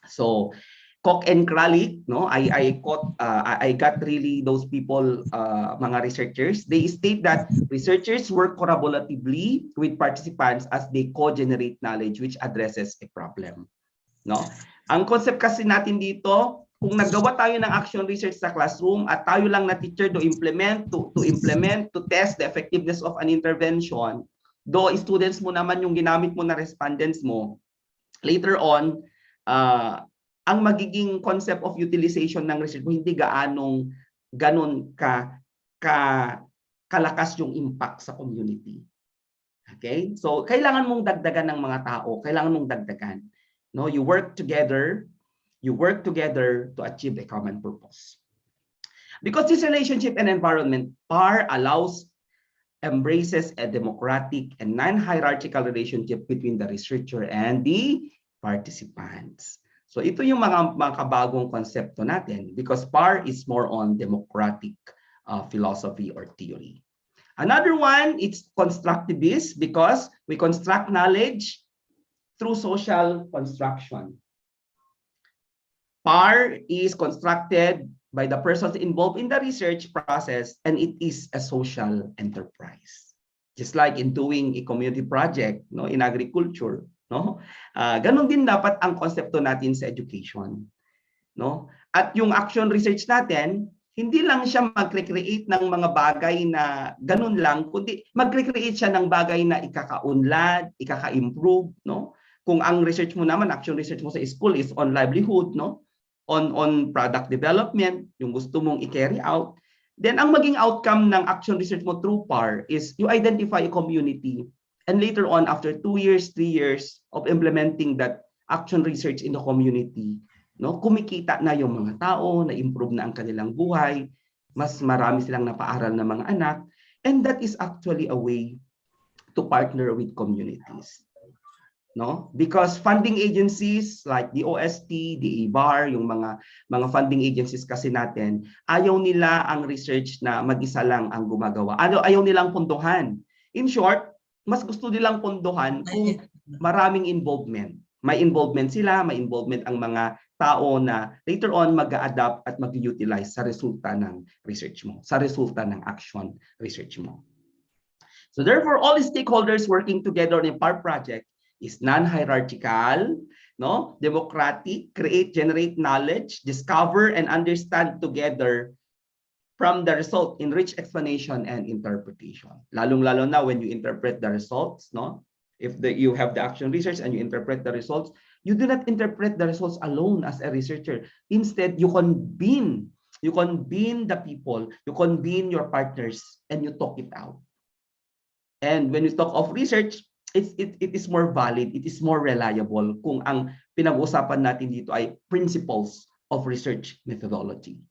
So Koch and Kralik, no, I got really those people, mga researchers. They state that researchers work collaboratively with participants as they co-generate knowledge which addresses a problem. No? Ang concept kasi natin dito, kung naggawa tayo ng action research sa classroom at tayo lang na teacher to implement, to test the effectiveness of an intervention, though students mo naman yung ginamit mo na respondents mo, later on, ang magiging concept of utilization ng research mo hindi ganon kalakas yung impact sa community. Okay? So kailangan mong dagdagan ng mga tao, kailangan mong dagdagan. No, you work together to achieve a common purpose. Because this relationship and environment, PAR embraces a democratic and non-hierarchical relationship between the researcher and the participants. So ito yung mga kabagong konsepto natin because PAR is more on democratic philosophy or theory. Another one, it's constructivist because we construct knowledge through social construction. PAR is constructed by the persons involved in the research process and it is a social enterprise. Just like in doing a community project, no, in agriculture, no? Ganon din dapat ang konsepto natin sa education, no? At yung action research natin, hindi lang siya mag-recreate ng mga bagay na ganon lang, kundi mag-recreate siya ng bagay na ikaka-unlad, ikaka-improve, no? Kung ang research mo naman, action research mo sa school is on livelihood, no? On product development, yung gusto mong i-carry out, then ang maging outcome ng action research mo through PAR is you identify a community. And later on, after 2 years, 3 years of implementing that action research in the community, no, kumikita na yung mga tao, na-improve na ang kanilang buhay, mas marami silang napaaral na mga anak, and that is actually a way to partner with communities. No? Because funding agencies like the OST, the IBAR, yung mga funding agencies kasi natin, ayaw nila ang research na mag-isa lang ang gumagawa. Ayaw nilang pondohan. In short, mas gusto nilang pondohan kung maraming involvement. May involvement sila, may involvement ang mga tao na later on mag-a-adapt at mag-utilize sa resulta ng research mo, sa resulta ng action research mo. So therefore, all the stakeholders working together in a PAR project is non-hierarchical, no, democratic, generate knowledge, discover and understand together from the result in rich explanation and interpretation. Lalong-lalo na when you interpret the results, no? If you have the action research and you interpret the results, you do not interpret the results alone as a researcher. Instead, you convene the people, you convene your partners, and you talk it out. And when you talk of research, it is more valid, it is more reliable kung ang pinag-uusapan natin dito ay principles of research methodology.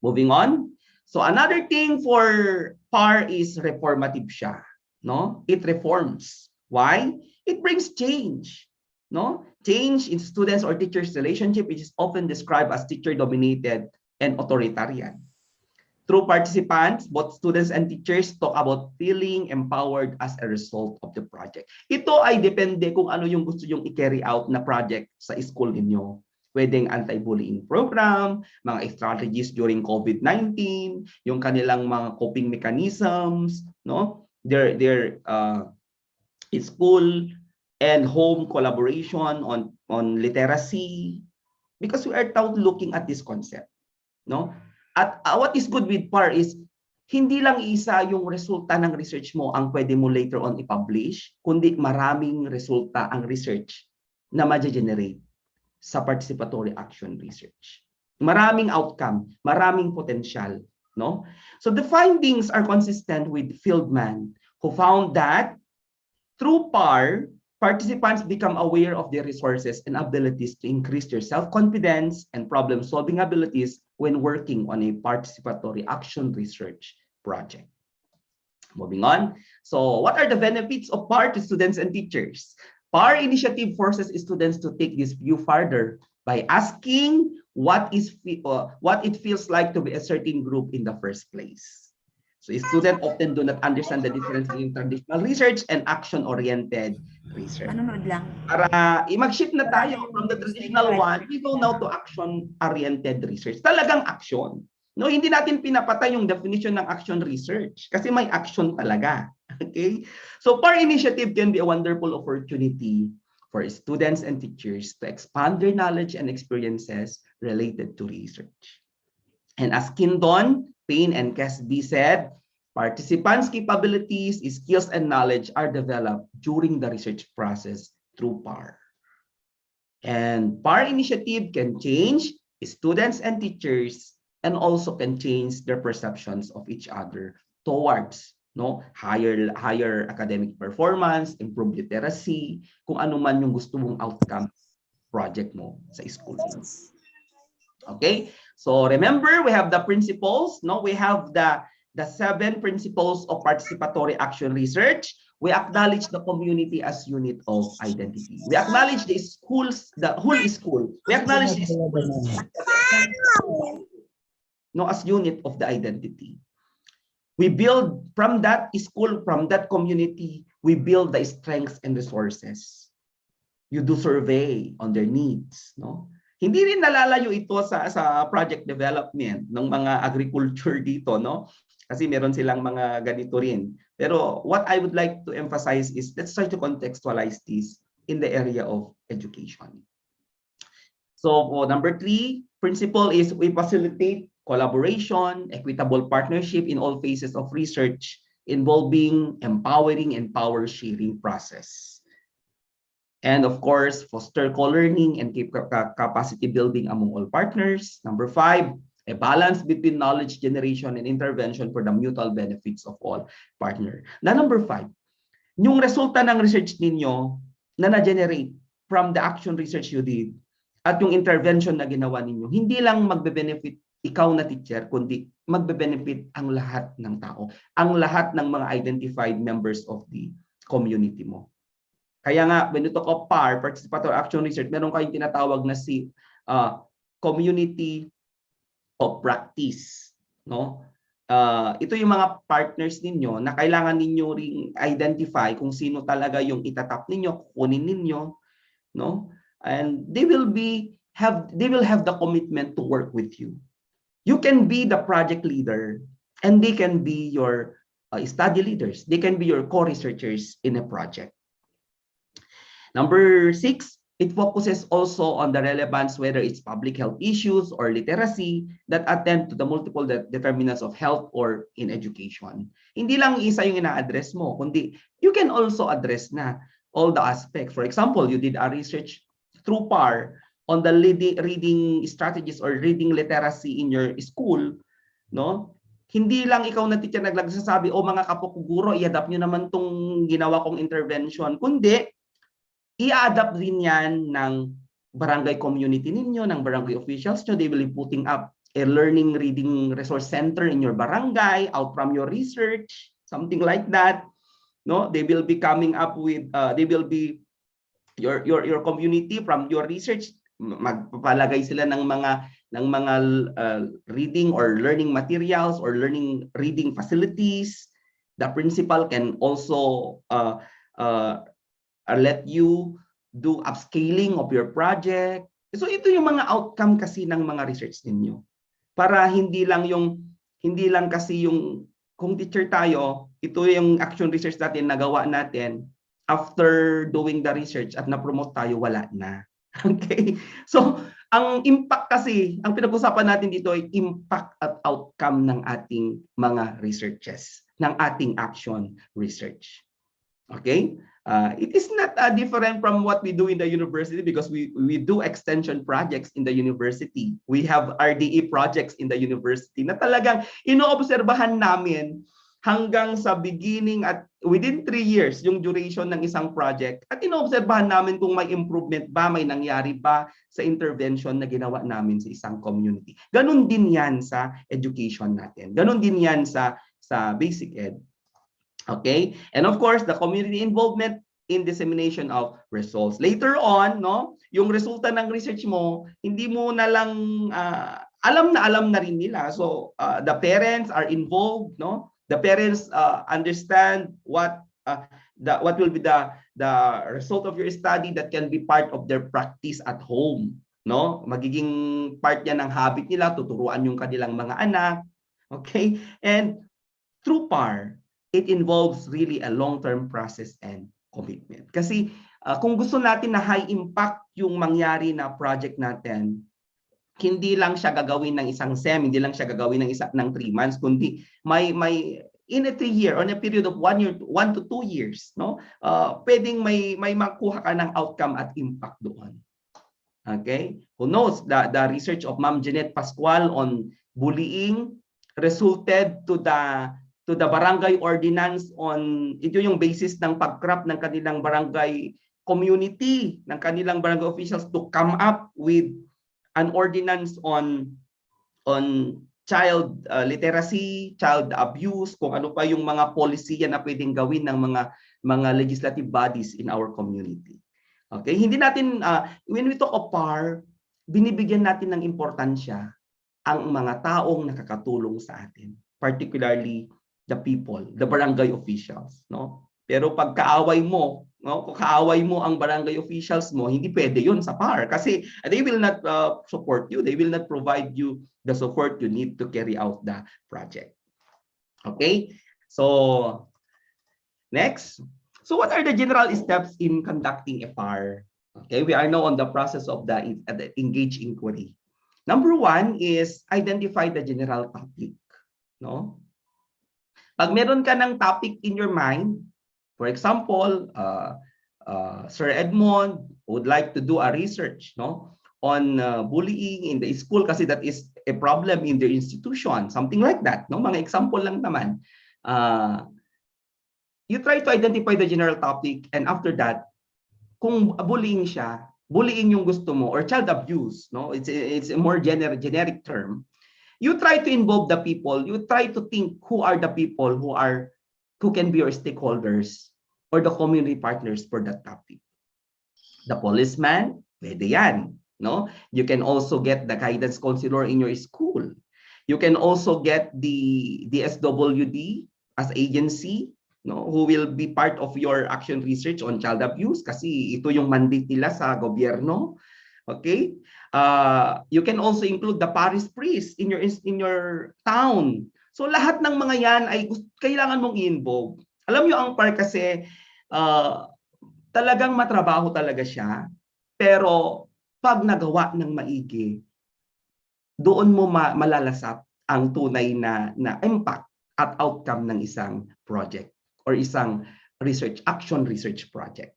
Moving on. So another thing for PAR is reformative siya, no? It reforms. Why? It brings change, no? Change in students or teachers' relationship, which is often described as teacher-dominated and authoritarian. Through participants, both students and teachers talk about feeling empowered as a result of the project. Ito ay depende kung ano yung gusto yung i-carry out na project sa school ninyo. Pwedeng anti-bullying program, mga strategies during COVID-19, yung kanilang mga coping mechanisms, no? Their school and home collaboration on literacy, because we are looking at this concept, no? At what is good with PAR is hindi lang isa yung resulta ng research mo ang pwede mo later on i-publish, kundi maraming resulta ang research na ma-generate sa participatory action research. Maraming outcome, maraming potential, no? So the findings are consistent with Fieldman, who found that through PAR, participants become aware of their resources and abilities to increase their self-confidence and problem-solving abilities when working on a participatory action research project. Moving on. So what are the benefits of PAR to students and teachers? PAR initiative forces students to take this view further by asking what it feels like to be a certain group in the first place. So students often do not understand the difference between traditional research and action-oriented research. Para mag-shift na tayo from the traditional one, we go now to action-oriented research. Talagang action. No, hindi natin pinapatay yung definition ng action research kasi may action talaga. Okay? So PAR initiative can be a wonderful opportunity for students and teachers to expand their knowledge and experiences related to research. And as Kindon, Payne, and Casby said, participants' capabilities, skills, and knowledge are developed during the research process through PAR. And PAR initiative can change students and teachers and also can change their perceptions of each other towards higher academic performance, improved literacy, kung ano man yung gusto mong outcome project mo sa school. Okay? So remember, we have the principles, we have the 7 principles of participatory action research. We acknowledge the community as unit of identity. We acknowledge the schools, the whole school. We acknowledge the school as unit of the identity. We build from that school, from that community, we build the strengths and resources. You do survey on their needs, Hindi rin nalalayo ito sa project development ng mga agriculture dito, Kasi meron silang mga ganito rin. Pero what I would like to emphasize is let's try to contextualize this in the area of education. So number 3 principle is we facilitate collaboration, equitable partnership in all phases of research involving empowering and power sharing process. And of course, foster co-learning and capacity building among all partners. Number 5, a balance between knowledge generation and intervention for the mutual benefits of all partners. Number 5, yung resulta ng research ninyo na na-generate from the action research you did at yung intervention na ginawa ninyo, hindi lang magbe-benefit ikaw na teacher, kundi magbe-benefit ang lahat ng tao, ang lahat ng mga identified members of the community mo. Kaya nga, when you talk of PAR, Participatory Action Research, meron kayong tinatawag na si community of practice. Ito yung mga partners ninyo na kailangan ninyo ring identify kung sino talaga yung itatap ninyo, kukunin ninyo, and they will have the commitment to work with you. You can be the project leader and they can be your study leaders. They can be your co-researchers in a project. Number 6, it focuses also on the relevance, whether it's public health issues or literacy that attend to the multiple determinants of health or in education. Hindi lang isa yung ina-address mo, kundi you can also address na all the aspects. For example, you did a research through PAR on the reading strategies or reading literacy in your school, Hindi lang ikaw na teacher nagsasabi, mga kapokuguro, i-adapt nyo naman tong ginawa kong intervention, kundi i-adapt din yan ng barangay community ninyo, ng barangay officials nyo. They will be putting up a learning reading resource center in your barangay out from your research, something like that. They will be coming up with, they will be your community from your research. Magpapalagay sila ng mga reading or learning materials or reading facilities. The principal can also let you do upscaling of your project. So ito yung mga outcome kasi ng mga research ninyo. Para hindi lang kasi yung kung teacher tayo, ito yung action research natin nagawa natin, after doing the research at na-promote tayo, wala na. Okay? So ang impact kasi, ang pinag-usapan natin dito ay impact at outcome ng ating mga researches, ng ating action research. Okay? It is not different from what we do in the university because we do extension projects in the university. We have RDE projects in the university na talagang inoobserbahan namin hanggang sa beginning at within 3 years yung duration ng isang project at inoobserbahan namin kung may improvement ba, may nangyari ba sa intervention na ginawa namin sa isang community. Ganon din yan sa education natin. Ganon din yan sa basic ed. Okay? And of course, the community involvement in dissemination of results. Later on, yung resulta ng research mo, hindi mo na lang alam na rin nila. So, the parents are involved, The parents understand what will be the result of your study that can be part of their practice at home. No? Magiging part yan ng habit nila, tuturuan yung kanilang mga anak. Okay? And through PAR, it involves really a long-term process and commitment. Kasi kung gusto natin na high impact yung mangyari na project natin, hindi lang siya gagawin ng isang SEM, hindi lang siya gagawin ng 3 months, kundi may in a 3 year or in a period of 1 year, 1 to 2 years, no? Pwedeng may makuha ka ng outcome at impact doon. Okay? Who knows, the research of Ma'am Jeanette Pascual on bullying resulted to the barangay ordinance on, ito yung basis ng pag-craft ng kanilang barangay community, ng kanilang barangay officials to come up with an ordinance on child literacy, child abuse, kung ano pa yung mga policy na pwedeng gawin ng mga legislative bodies in our community. Okay, hindi natin when we talk of PAR, binibigyan natin ng importansya ang mga taong nakakatulong sa atin, particularly the people, the barangay officials, no? Pero pag kaaway mo, no, kung kaaway mo ang barangay officials mo, hindi pwede 'yun sa PAR kasi they will not support you, they will not provide you the support you need to carry out the project. Okay? So next, so what are the general steps in conducting a PAR? Okay, we are now on the process of the engage inquiry. Number 1 is identify the general topic, no? Pag meron ka ng topic in your mind, for example, Sir Edmond would like to do a research, no, on bullying in the school kasi that is a problem in their institution, something like that, no? Mga example lang naman. You try to identify the general topic, and after that, kung bullying siya, bullying yung gusto mo, or child abuse, no? It's a more generic term. You try to involve the people. You try to think who are the people who can be your stakeholders or the community partners for that topic. The policeman, pwede yan, no? You can also get the guidance counselor in your school. You can also get the SWD as agency, no, who will be part of your action research on child abuse kasi ito yung mandate nila sa gobyerno. Okay? You can also include the parish priest in your town. So lahat ng mga yan ay kailangan mong i-involve. Alam nyo, ang PAR kasi talagang matrabaho talaga siya, pero pag nagawa ng maigi, doon mo malalasap ang tunay na impact at outcome ng isang project or isang action research project.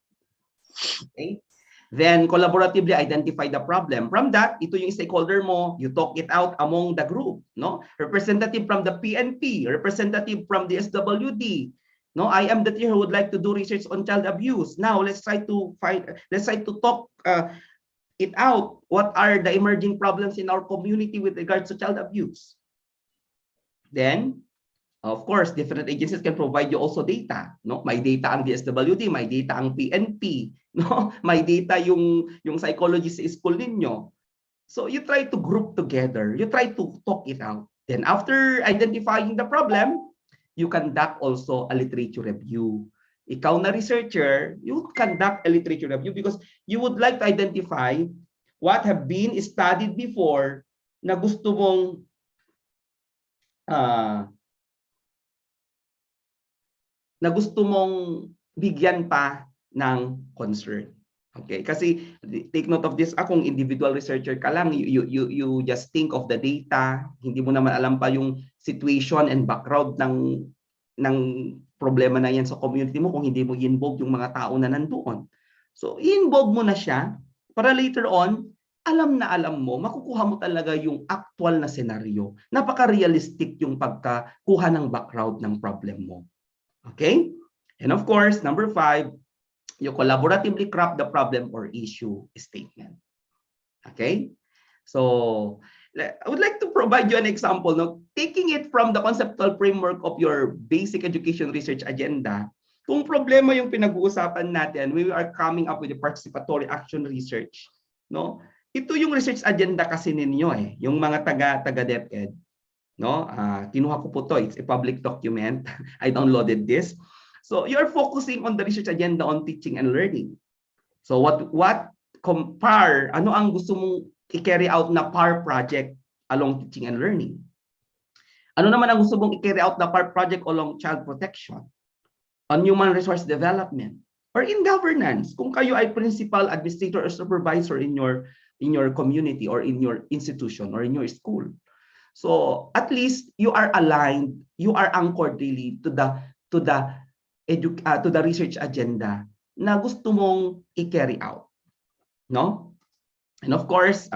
Okay? Then collaboratively identify the problem. From that, ito yung stakeholder mo, you talk it out among the group, no? Representative from the PNP, representative from the SWD. No, I am the teacher who would like to do research on child abuse. Now let's try to talk it out. What are the emerging problems in our community with regards to child abuse? Then, of course, different agencies can provide you also data, no? May data ang DSWD, may data ang PNP, no? May data yung psychologist sa school ninyo. So you try to group together, you try to talk it out. Then after identifying the problem, you conduct also a literature review. Ikaw na researcher, you conduct a literature review because you would like to identify what have been studied before na gusto mong bigyan pa ng concern. Okay? Kasi take note of this, akong individual researcher ka lang, you just think of the data, hindi mo naman alam pa yung situation and background ng problema na yan sa community mo kung hindi mo i-involve yung mga tao na nandoon. So, i-involve mo na siya para later on, alam na alam mo, makukuha mo talaga yung actual na senaryo. Napaka-realistic yung pagkakuha ng background ng problem mo. Okay? And of course, number 5, you collaboratively craft the problem or issue statement. Okay? So, I would like to provide you an example. No? Taking it from the conceptual framework of your basic education research agenda, kung problema yung pinag-uusapan natin, we are coming up with a participatory action research. No? Ito yung research agenda kasi ninyo yung mga taga DepEd. no? Kinuha ko po to. It's a public document. I downloaded this. So you're focusing on the research agenda on teaching and learning. So what compare, ano ang gusto mong i-carry out na PAR project along teaching and learning? Ano naman ang gusto mong i-carry out na PAR project along child protection, on human resource development, or in governance? Kung kayo ay principal, administrator, or supervisor in your community or in your institution or in your school. So at least you are aligned, you are anchored really to the research agenda na gusto mong i-carry out, no? And of course,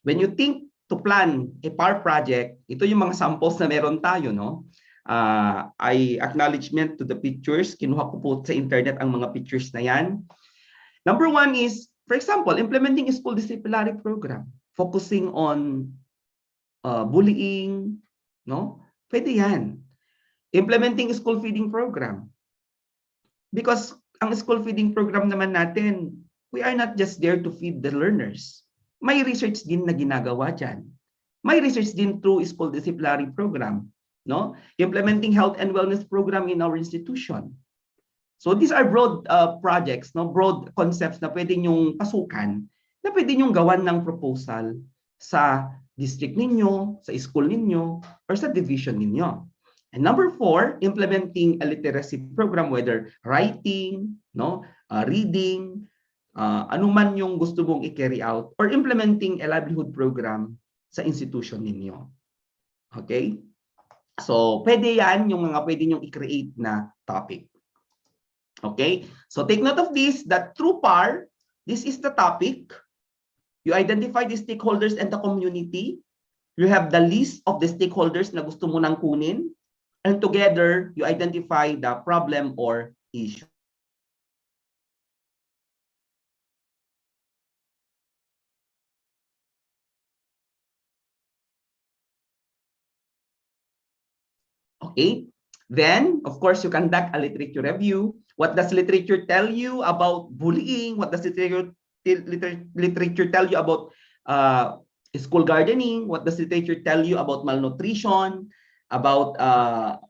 when you think to plan a PAR project, ito yung mga samples na meron tayo, no? I acknowledgement to the pictures. Kinuha ko po sa internet ang mga pictures na yan. Number one is, for example, implementing a school disciplinary program, focusing on bullying, no? Pwede yan. Implementing a school feeding program. Because ang school feeding program naman natin, we are not just there to feed the learners. May research din na ginagawa dyan. May research din through school disciplinary program, no? Implementing health and wellness program in our institution. So these are broad projects, no? Broad concepts na pwede nyong pasukan, na pwede nyong gawan ng proposal sa district ninyo, sa school ninyo, or sa division ninyo. And number 4, implementing a literacy program, whether writing, no, reading, anuman yung gusto mong i-carry out, or implementing a livelihood program sa institution ninyo. Okay? So, pwede yan yung mga pwede nyong i-create na topic. Okay? So, take note of this, that through PAR, this is the topic. You identify the stakeholders and the community. You have the list of the stakeholders na gusto mo nang kunin. And together, you identify the problem or issue. Okay, then of course you conduct a literature review. What does literature tell you about bullying? What does literature tell you about school gardening? What does literature tell you about malnutrition? About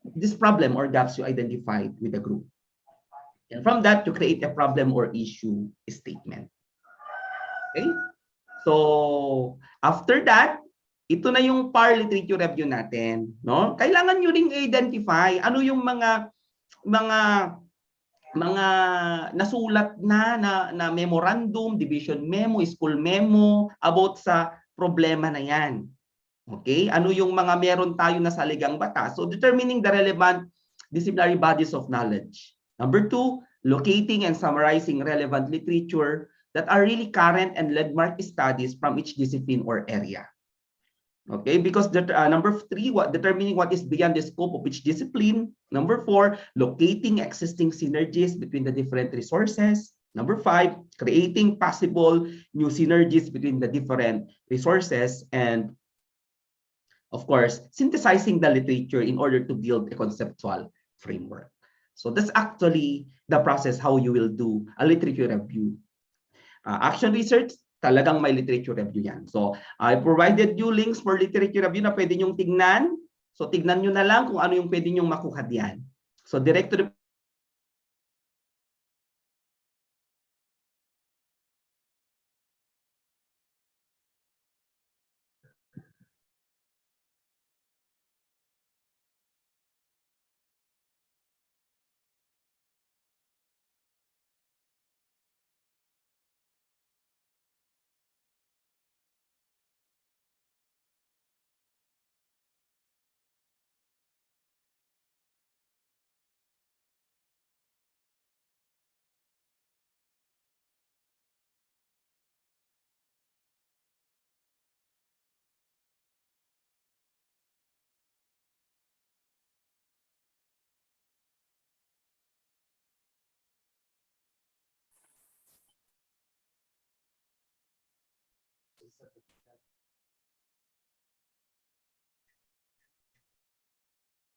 this problem or gaps you identified with the group? And from that, you create a problem or issue statement. Okay, so after that, ito na yung PAR literature review natin, no? Kailangan nyo ring identify ano yung mga nasulat na memorandum, division memo, school memo about sa problema na yan. Okay? Ano yung mga meron tayo na saligang batas? So determining the relevant disciplinary bodies of knowledge. Number 2, locating and summarizing relevant literature that are really current and landmark studies from each discipline or area. Okay, because number 3, determining what is beyond the scope of each discipline. Number 4, locating existing synergies between the different resources. Number 5, creating possible new synergies between the different resources. And of course, synthesizing the literature in order to build a conceptual framework. So that's actually the process how you will do a literature review. Action research, talagang may literature review yan. So, I provided you links for literature review na pwede nyong tignan. So, tignan nyo na lang kung ano yung pwede nyong makuha diyan. So, direct to the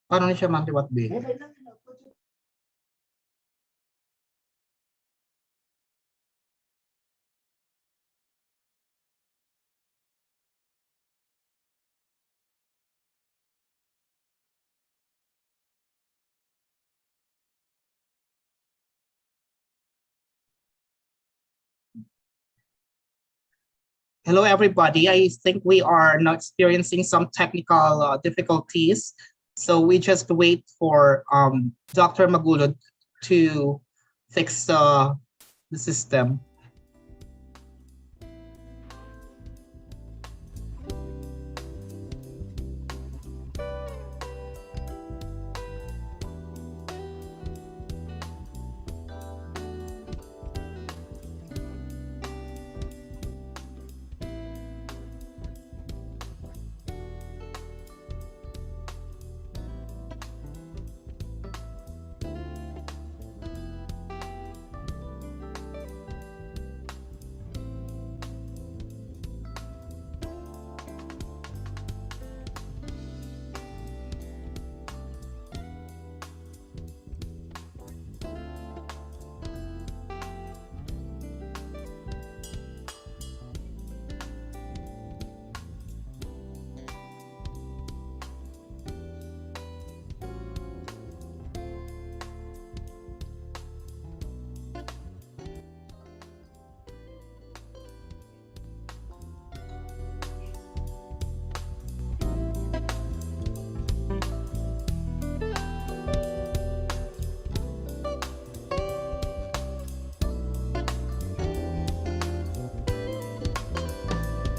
Paano niya siya matiwat, B? Hello, everybody. I think we are now experiencing some technical difficulties. So we just wait for Dr. Magulod to fix the system.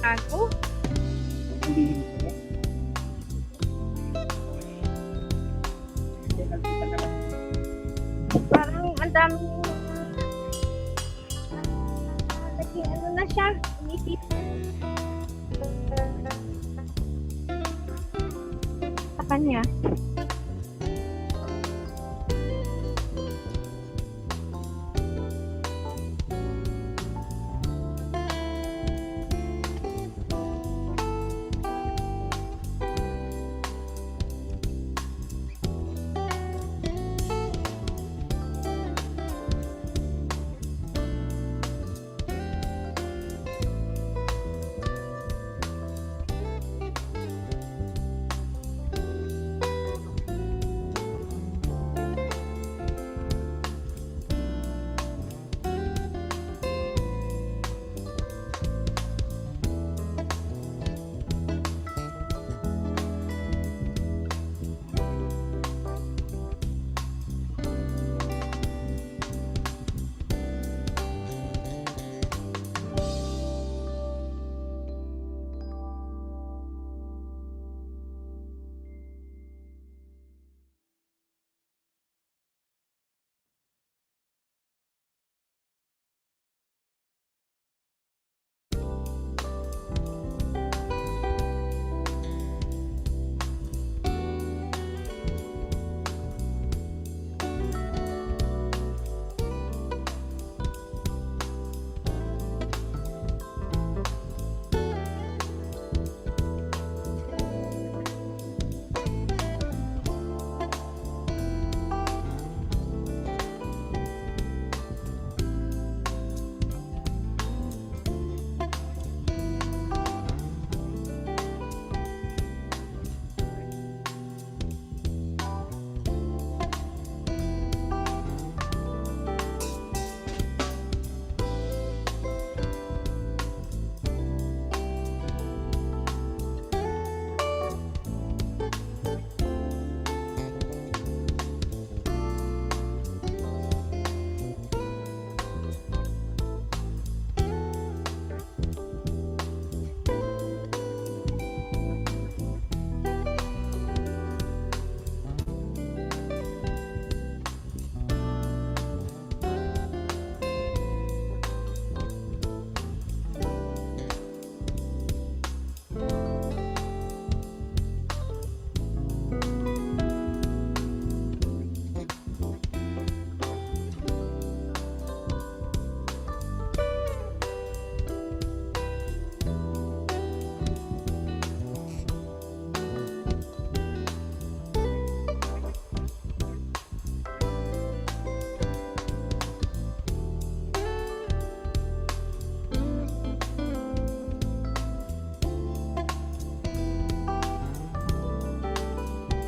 Ako? Parang ang daming naging ano na siya, umisip. Sa kanya.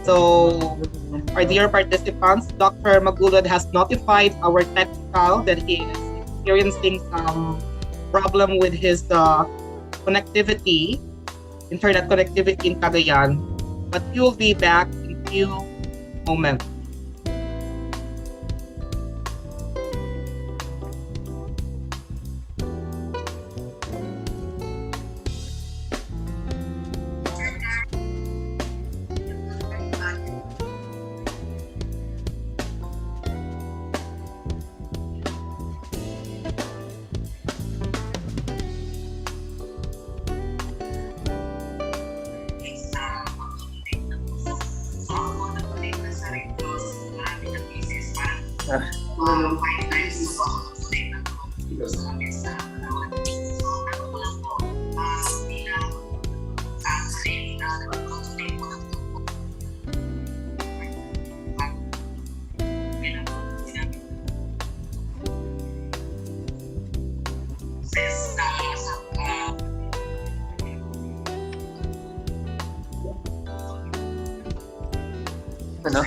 So, our dear participants, Dr. Magulod has notified our technical that he is experiencing some problem with his connectivity, internet connectivity in Cagayan, but you'll be back in a few moments. Ano?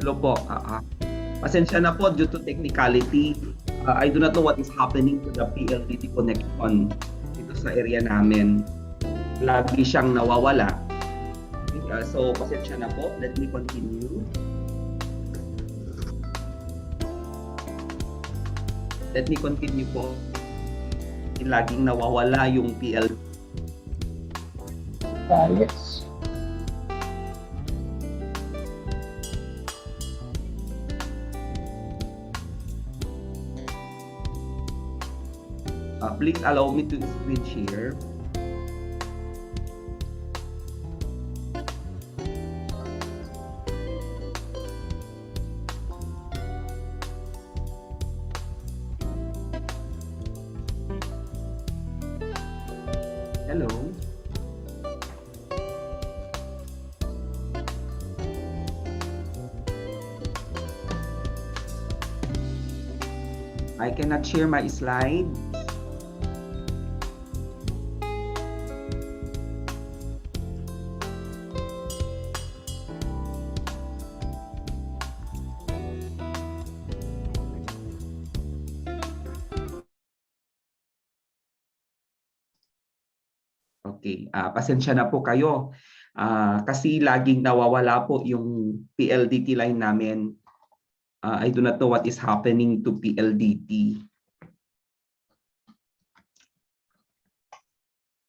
Hello po. Pasensya na po due to technicality. I do not know what is happening to the PLDT connection dito sa area namin. Lagi siyang nawawala. So, pasensya na po. Let me continue. Let me continue po. Laging nawawala yung PL. Yes. Please allow me to screen share. Hello. I cannot share my slide. Okay, pasensya na po kayo. Kasi laging nawawala po yung PLDT line namin. I do not know what is happening to PLDT.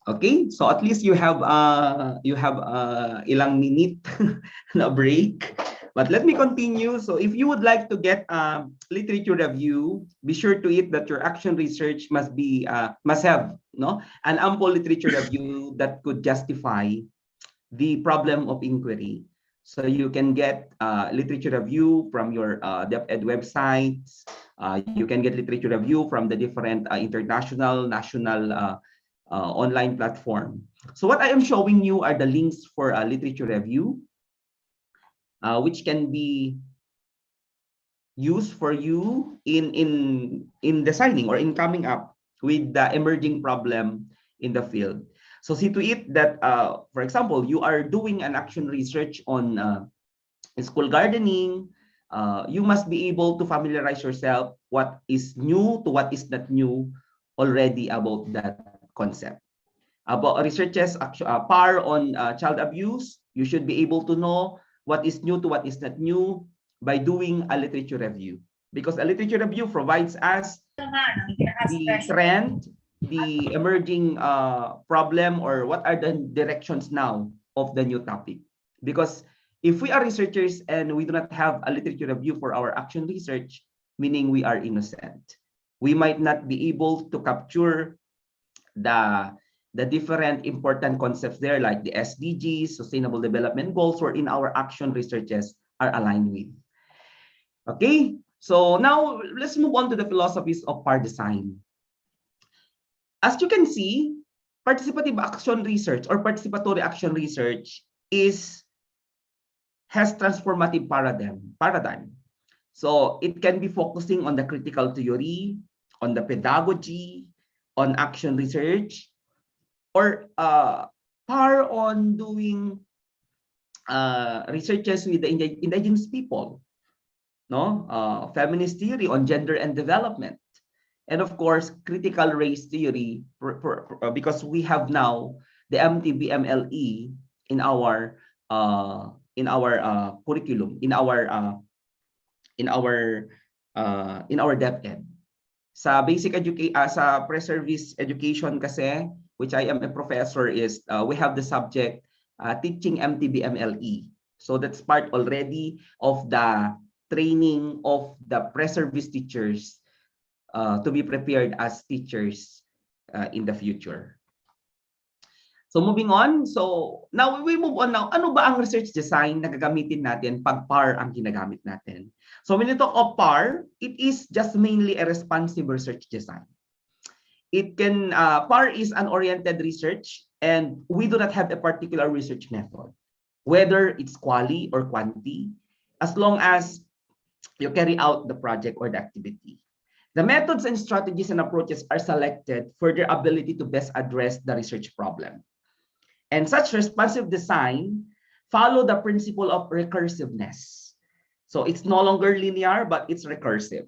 Okay, so at least you have ilang minute na break. But let me continue. So if you would like to get literature review, be sure to it that your action research must have an ample literature review that could justify the problem of inquiry. So you can get literature review from your DepEd websites. You can get literature review from the different international, national online platform. So what I am showing you are the links for literature review, which can be used for you in designing or in coming up with the emerging problem in the field. So see to it that, for example, you are doing an action research on school gardening. You must be able to familiarize yourself what is new to what is not new already about that concept. About researches, PAR on child abuse, you should be able to know what is new to what is not new by doing a literature review. Because a literature review provides us the trend, the emerging problem, or what are the directions now of the new topic. Because if we are researchers and we do not have a literature review for our action research, meaning we are innocent. We might not be able to capture the different important concepts there, like the SDGs, Sustainable Development Goals, or in our action researches are aligned with. Okay, so now let's move on to the philosophies of PAR design. As you can see, participative action research or participatory action research has transformative paradigm. So it can be focusing on the critical theory, on the pedagogy, on action research, or PAR on doing researches with the indigenous people, feminist theory on gender and development, and of course critical race theory, because we have now the MTBMLE in our curriculum, in our DepEd. Sa basic education, sa pre-service education kasi, which I am a professor, is we have the subject teaching MTBMLE. So that's part already of the training of the pre-service teachers to be prepared as teachers in the future. So moving on, so now we move on now. Ano ba ang research design na gagamitin natin pag PAR ang ginagamit natin? So when you talk of PAR, it is just mainly a responsive research design. It can, PAR is an oriented research, and we do not have a particular research method, whether it's quali or quanti, as long as you carry out the project or the activity. The methods and strategies and approaches are selected for their ability to best address the research problem. And such responsive design follow the principle of recursiveness. So it's no longer linear, but it's recursive.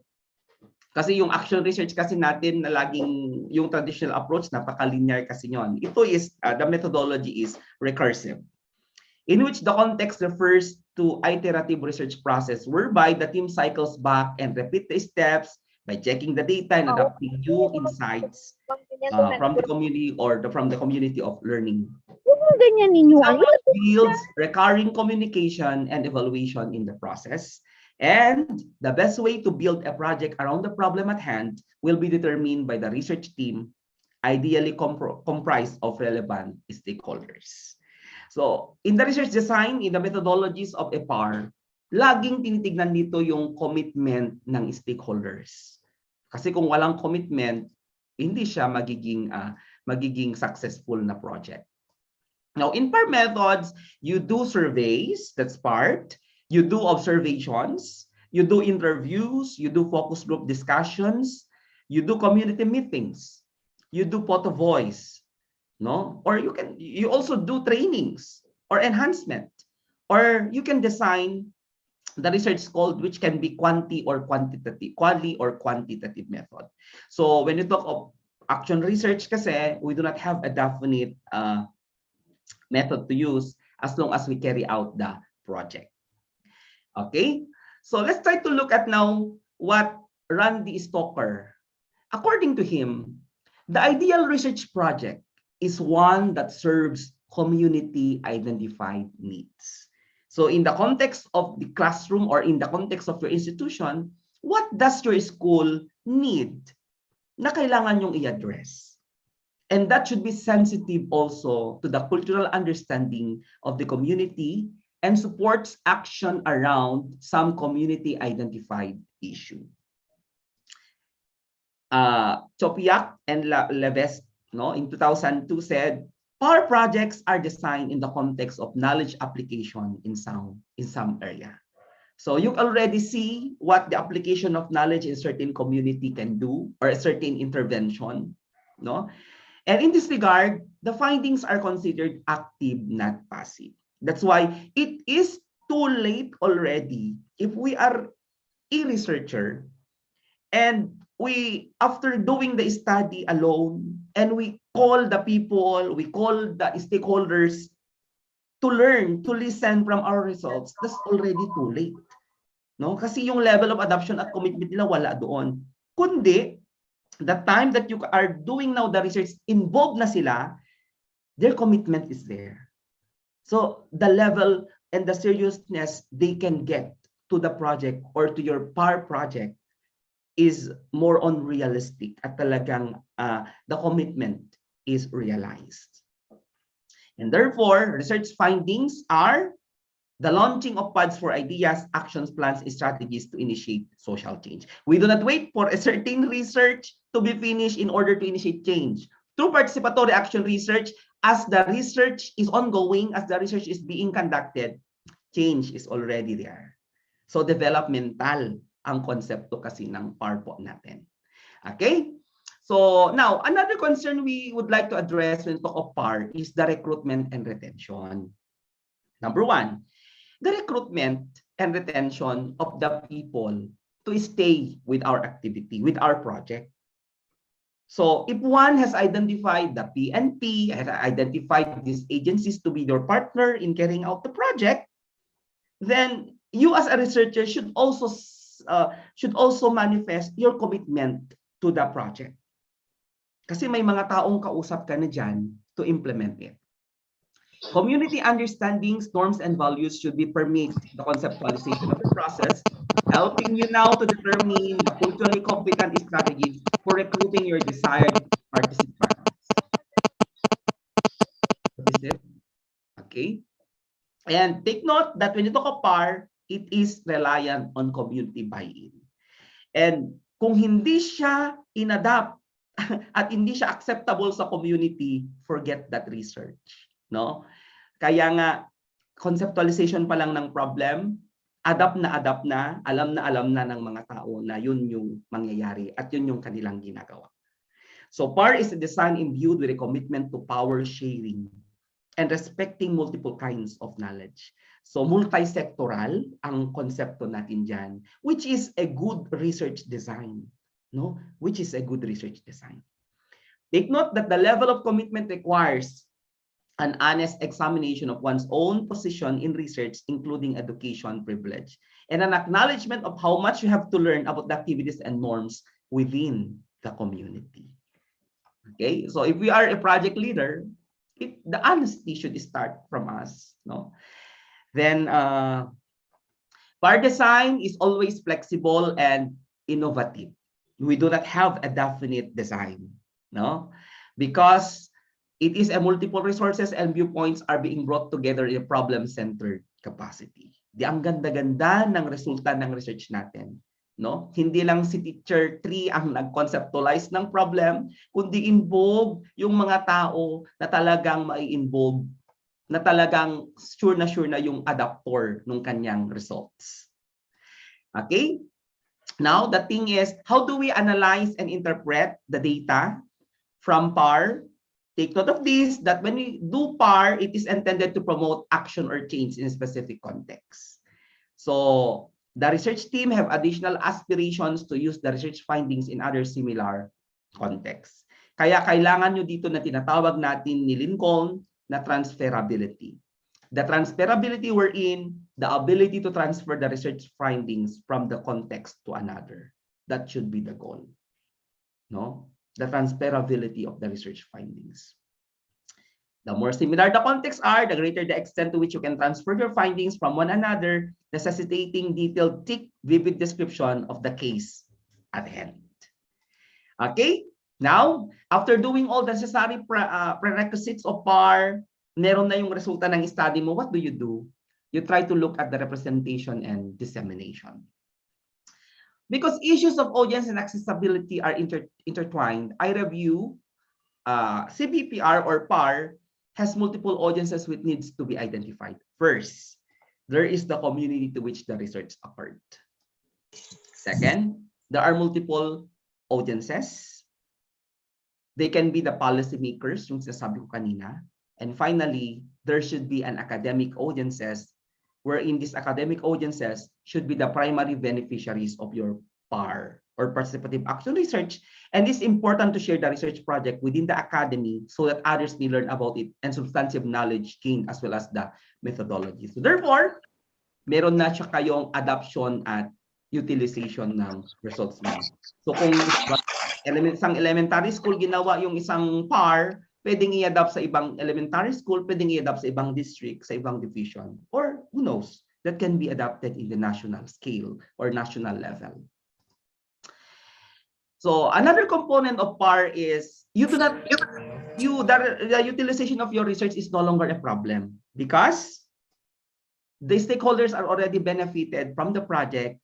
Kasi yung action research kasi natin na laging yung traditional approach, napaka-linear kasi yon. Ito is, the methodology is recursive, in which the context refers to iterative research process whereby the team cycles back and repeat the steps by checking the data and adapting new insights from the community or from the community of learning. Ganyan ninyo. Builds recurring communication and evaluation in the process. And the best way to build a project around the problem at hand will be determined by the research team, ideally comprised of relevant stakeholders. So, in the research design, in the methodologies of a PAR, laging tinitignan dito yung commitment ng stakeholders. Kasi kung walang commitment, hindi siya magiging successful na project. Now, in PAR methods, you do surveys, that's part. You do observations, you do interviews, you do focus group discussions, you do community meetings, you do photo voice, no? Or you also do trainings or enhancement, or you can design the research called which can be quali or quantitative method. So when you talk of action research kasi, we do not have a definite method to use as long as we carry out the project. Okay, so let's try to look at now what Randy Stoker, according to him, the ideal research project is one that serves community identified needs. So in the context of the classroom or in the context of your institution, what does your school need na kailangan yung i-address? And that should be sensitive also to the cultural understanding of the community and supports action around some community identified issue. Chopiak and Levesque, no, in 2002 said, PAR projects are designed in the context of knowledge application in some area. So you already see what the application of knowledge in certain community can do, or a certain intervention, no? And in this regard, the findings are considered active, not passive. That's why it is too late already if we are a researcher and we, after doing the study alone, and we call the people, we call the stakeholders to learn, to listen from our results, that's already too late. No? Kasi yung level of adoption at commitment nila wala doon. Kundi, the time that you are doing now the research, involved na sila, their commitment is there. So the level and the seriousness they can get to the project or to your PAR project is more on realistic at talagang the commitment is realized. And therefore, research findings are the launching of pods for ideas, actions, plans, and strategies to initiate social change. We do not wait for a certain research to be finished in order to initiate change. Through participatory action research, as the research is ongoing, as the research is being conducted, change is already there. So developmental ang konsepto kasi ng PAR po natin. Okay? So now, another concern we would like to address when we talk of PAR is the recruitment and retention. Number one, the recruitment and retention of the people to stay with our activity, with our project. So if one has identified the PNP, has identified these agencies to be your partner in carrying out the project, then you as a researcher should also manifest your commitment to the project. Kasi may mga taong kausap ka na dyan to implement it. Community understandings, norms, and values should be permeate the conceptualization of the process, helping you now to determine the culturally competent strategies for recruiting your desired participants. What is it? Okay. And take note that when you talk of PAR, it is reliant on community buy-in. And kung hindi siya inadapt at hindi siya acceptable sa community, forget that research. No? Kaya nga, conceptualization pa lang ng problem, adapt na, alam na ng mga tao na yun yung mangyayari at yun yung kanilang ginagawa. So PAR is a design imbued with a commitment to power sharing and respecting multiple kinds of knowledge. So multi-sectoral ang konsepto natin dyan, which is a good research design. No? Which is a good research design. Take note that the level of commitment requires an honest examination of one's own position in research, including education privilege, and an acknowledgement of how much you have to learn about the activities and norms within the community. Okay, so if we are a project leader, the honesty should start from us. No? Then, PAR design is always flexible and innovative. We do not have a definite design, no? Because it is a multiple resources and viewpoints are being brought together in a problem-centered capacity. Ang ganda-ganda ng resulta ng research natin. No? Hindi lang si Teacher 3 ang nag-conceptualize ng problem, kundi involve yung mga tao na talagang mai-involve, na talagang sure na yung adapter ng kanyang results. Okay? Now, the thing is, how do we analyze and interpret the data from PAR? Take note of this, that when we do PAR, it is intended to promote action or change in a specific context. So, the research team have additional aspirations to use the research findings in other similar contexts. Kaya kailangan nyo dito na tinatawag natin ni Lincoln na transferability. The transferability wherein the ability to transfer the research findings from the context to another. That should be the goal. No? The transferability of the research findings. The more similar the contexts are, the greater the extent to which you can transfer your findings from one another, necessitating detailed, thick, vivid description of the case at hand. Okay? Now, after doing all the necessary prerequisites of PAR, meron na yung resulta ng study mo, what do? You try to look at the representation and dissemination. Because issues of audience and accessibility are intertwined, I review CBPR or PAR has multiple audiences which needs to be identified. First, there is the community to which the research occurred. Second, there are multiple audiences. They can be the policymakers, yung sinasabi ko kanina. And finally, there should be an academic audiences wherein these academic audiences should be the primary beneficiaries of your PAR or participative action research. And it's important to share the research project within the academy so that others may learn about it and substantive knowledge gained as well as the methodology. So therefore, meron na siya kayong adoption at utilization ng results mo. So kung isang elementary school ginawa yung isang PAR, pwedeng i-adapt sa ibang elementary school, pwedeng i-adapt sa ibang district, sa ibang division, or who knows, that can be adapted in the national scale or national level. So another component of PAR is the utilization of your research is no longer a problem because the stakeholders are already benefited from the project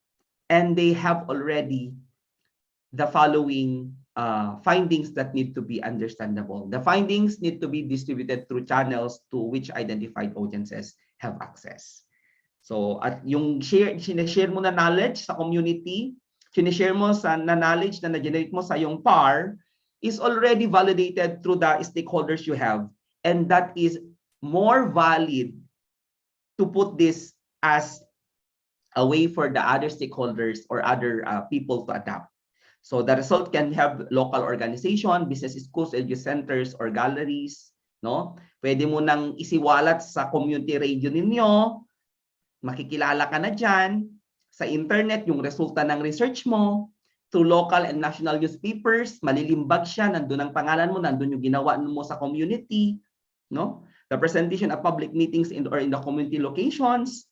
and they have already the following findings that need to be understandable. The findings need to be distributed through channels to which identified audiences have access. So at yung sineshare mo na knowledge sa community, sineshare mo sa knowledge na na-generate mo sa yung PAR is already validated through the stakeholders you have. And that is more valid to put this as a way for the other stakeholders or other people to adapt. So the result can have local organization, business schools, edu centers, or galleries. No? Pwede mo nang isiwalat sa community radio ninyo. Makikilala ka na dyan. Sa internet, yung resulta ng research mo. Through local and national newspapers, malilimbag siya. Nandun ang pangalan mo, nandun yung ginawa mo sa community. No? The presentation at public meetings in the community locations.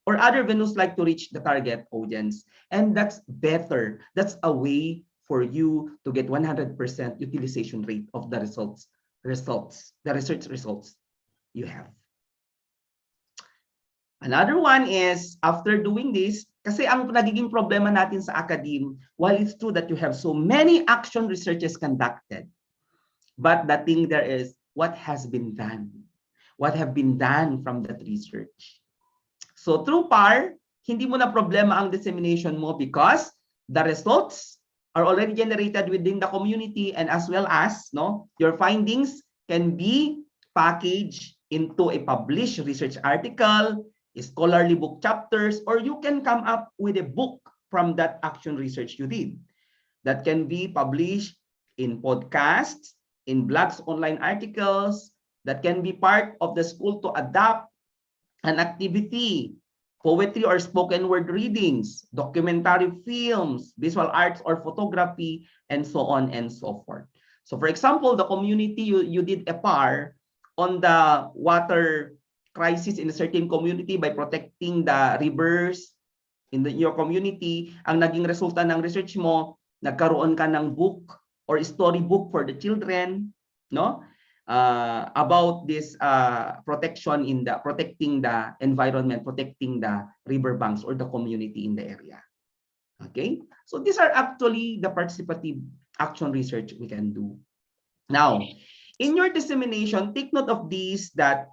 Or other venues like to reach the target audience. And that's better. That's a way for you to get 100% utilization rate of the the research results you have. Another one is, after doing this, kasi ang nagiging problema natin sa academe, while it's true that you have so many action researches conducted, but the thing there is, what has been done? What have been done from that research? So through PAR, hindi mo na problema ang dissemination mo because the results are already generated within the community and as well as your findings can be packaged into a published research article, scholarly book chapters, or you can come up with a book from that action research you did that can be published in podcasts, in blogs, online articles, that can be part of the school to adapt an activity, poetry or spoken word readings, documentary films, visual arts or photography, and so on and so forth. So for example, the community, you did a PAR on the water crisis in a certain community by protecting the rivers in your community. Ang naging resulta ng research mo, nagkaroon ka ng book or storybook for the children, no? About this protecting the environment, protecting the riverbanks or the community in the area. Okay, so these are actually the participative action research we can do. Now, in your dissemination, take note of these, that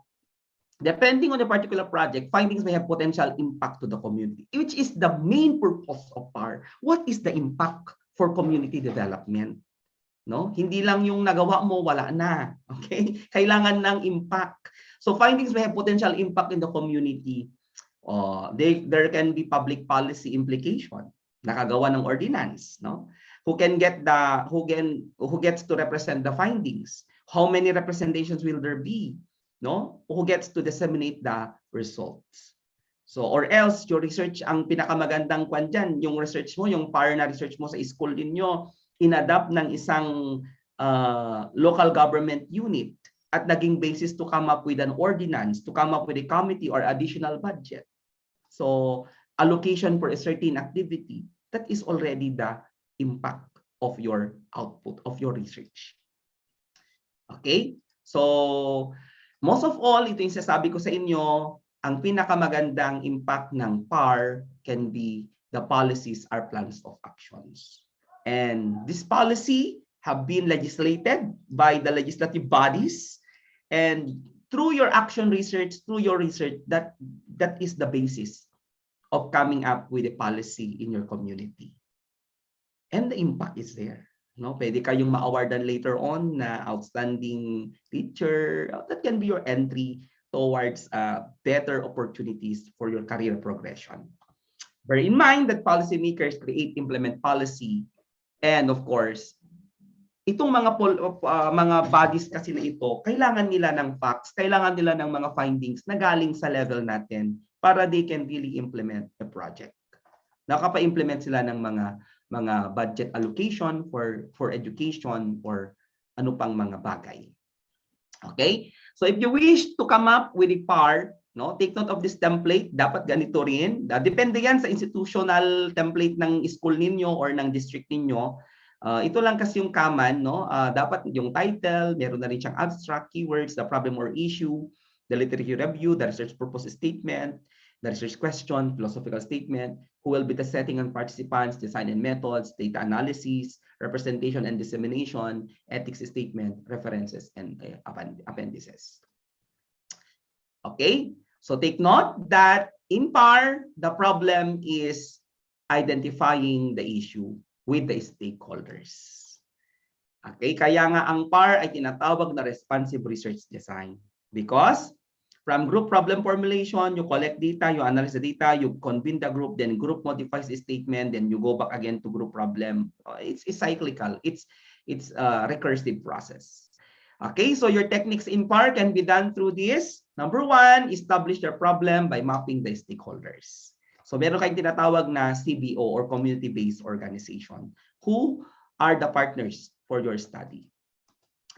depending on the particular project, findings may have potential impact to the community, which is the main purpose of PAR. What is the impact for community development? No? Hindi lang yung nagawa mo, wala na. Okay? Kailangan ng impact. So findings may have potential impact in the community. There can be public policy implication. Nakagawa ng ordinance, no? Who gets to represent the findings? How many representations will there be? No? Who gets to disseminate the results? So, or else, your research, ang pinakamagandang kwan dyan, yung research mo, yung PAR na research mo sa school ninyo, inadapt ng isang local government unit at naging basis to come up with an ordinance, to come up with a committee or additional budget. So, allocation for a certain activity, that is already the impact of your output, of your research. Okay? So, most of all, ito yung sasabi ko sa inyo, ang pinakamagandang impact ng PAR can be the policies or plans of actions. And this policy have been legislated by the legislative bodies, and through your action research, through your research, that is the basis of coming up with a policy in your community. And the impact is there. No, pwede kayong ma-awardan later on na outstanding teacher. That can be your entry towards better opportunities for your career progression. Bear in mind that policymakers create, implement policy. And of course, itong mga bodies kasi na ito, kailangan nila ng facts, kailangan nila ng mga findings na galing sa level natin para they can really implement the project. Nakapa-implement sila ng mga budget allocation for education or ano pang mga bagay. Okay? So if you wish to come up with a PAR, no, take note of this template. Dapat ganito rin. Depende yan sa institutional template ng school ninyo or ng district ninyo. Ito lang kasi yung common, no? Dapat yung title, meron na rin siyang abstract, keywords, the problem or issue, the literature review, the research purpose statement, the research question, philosophical statement, who will be the setting on participants, design and methods, data analysis, representation and dissemination, ethics statement, references, and appendices. Okay? So take note that in PAR, the problem is identifying the issue with the stakeholders. Okay? Kaya nga ang PAR ay tinatawag na responsive research design because from group problem formulation, you collect data, you analyze the data, you convene the group, then group modifies the statement, then you go back again to group problem. It's cyclical. It's a recursive process. Okay, so your techniques in PAR can be done through this. Number one, establish your problem by mapping the stakeholders. So meron kayong tinatawag na CBO or community-based organization. Who are the partners for your study?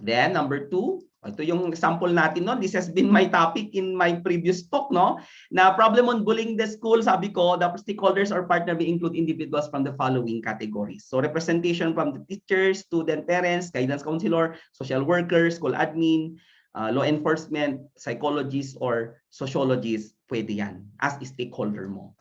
Then number two, ito yung example natin, no? This has been my topic in my previous talk, no? Na problem on bullying the school, sabi ko, the stakeholders or partner may include individuals from the following categories. So representation from the teachers, student, parents, guidance counselor, social workers, school admin, law enforcement, psychologists, or sociologists, pwede yan as a stakeholder mo.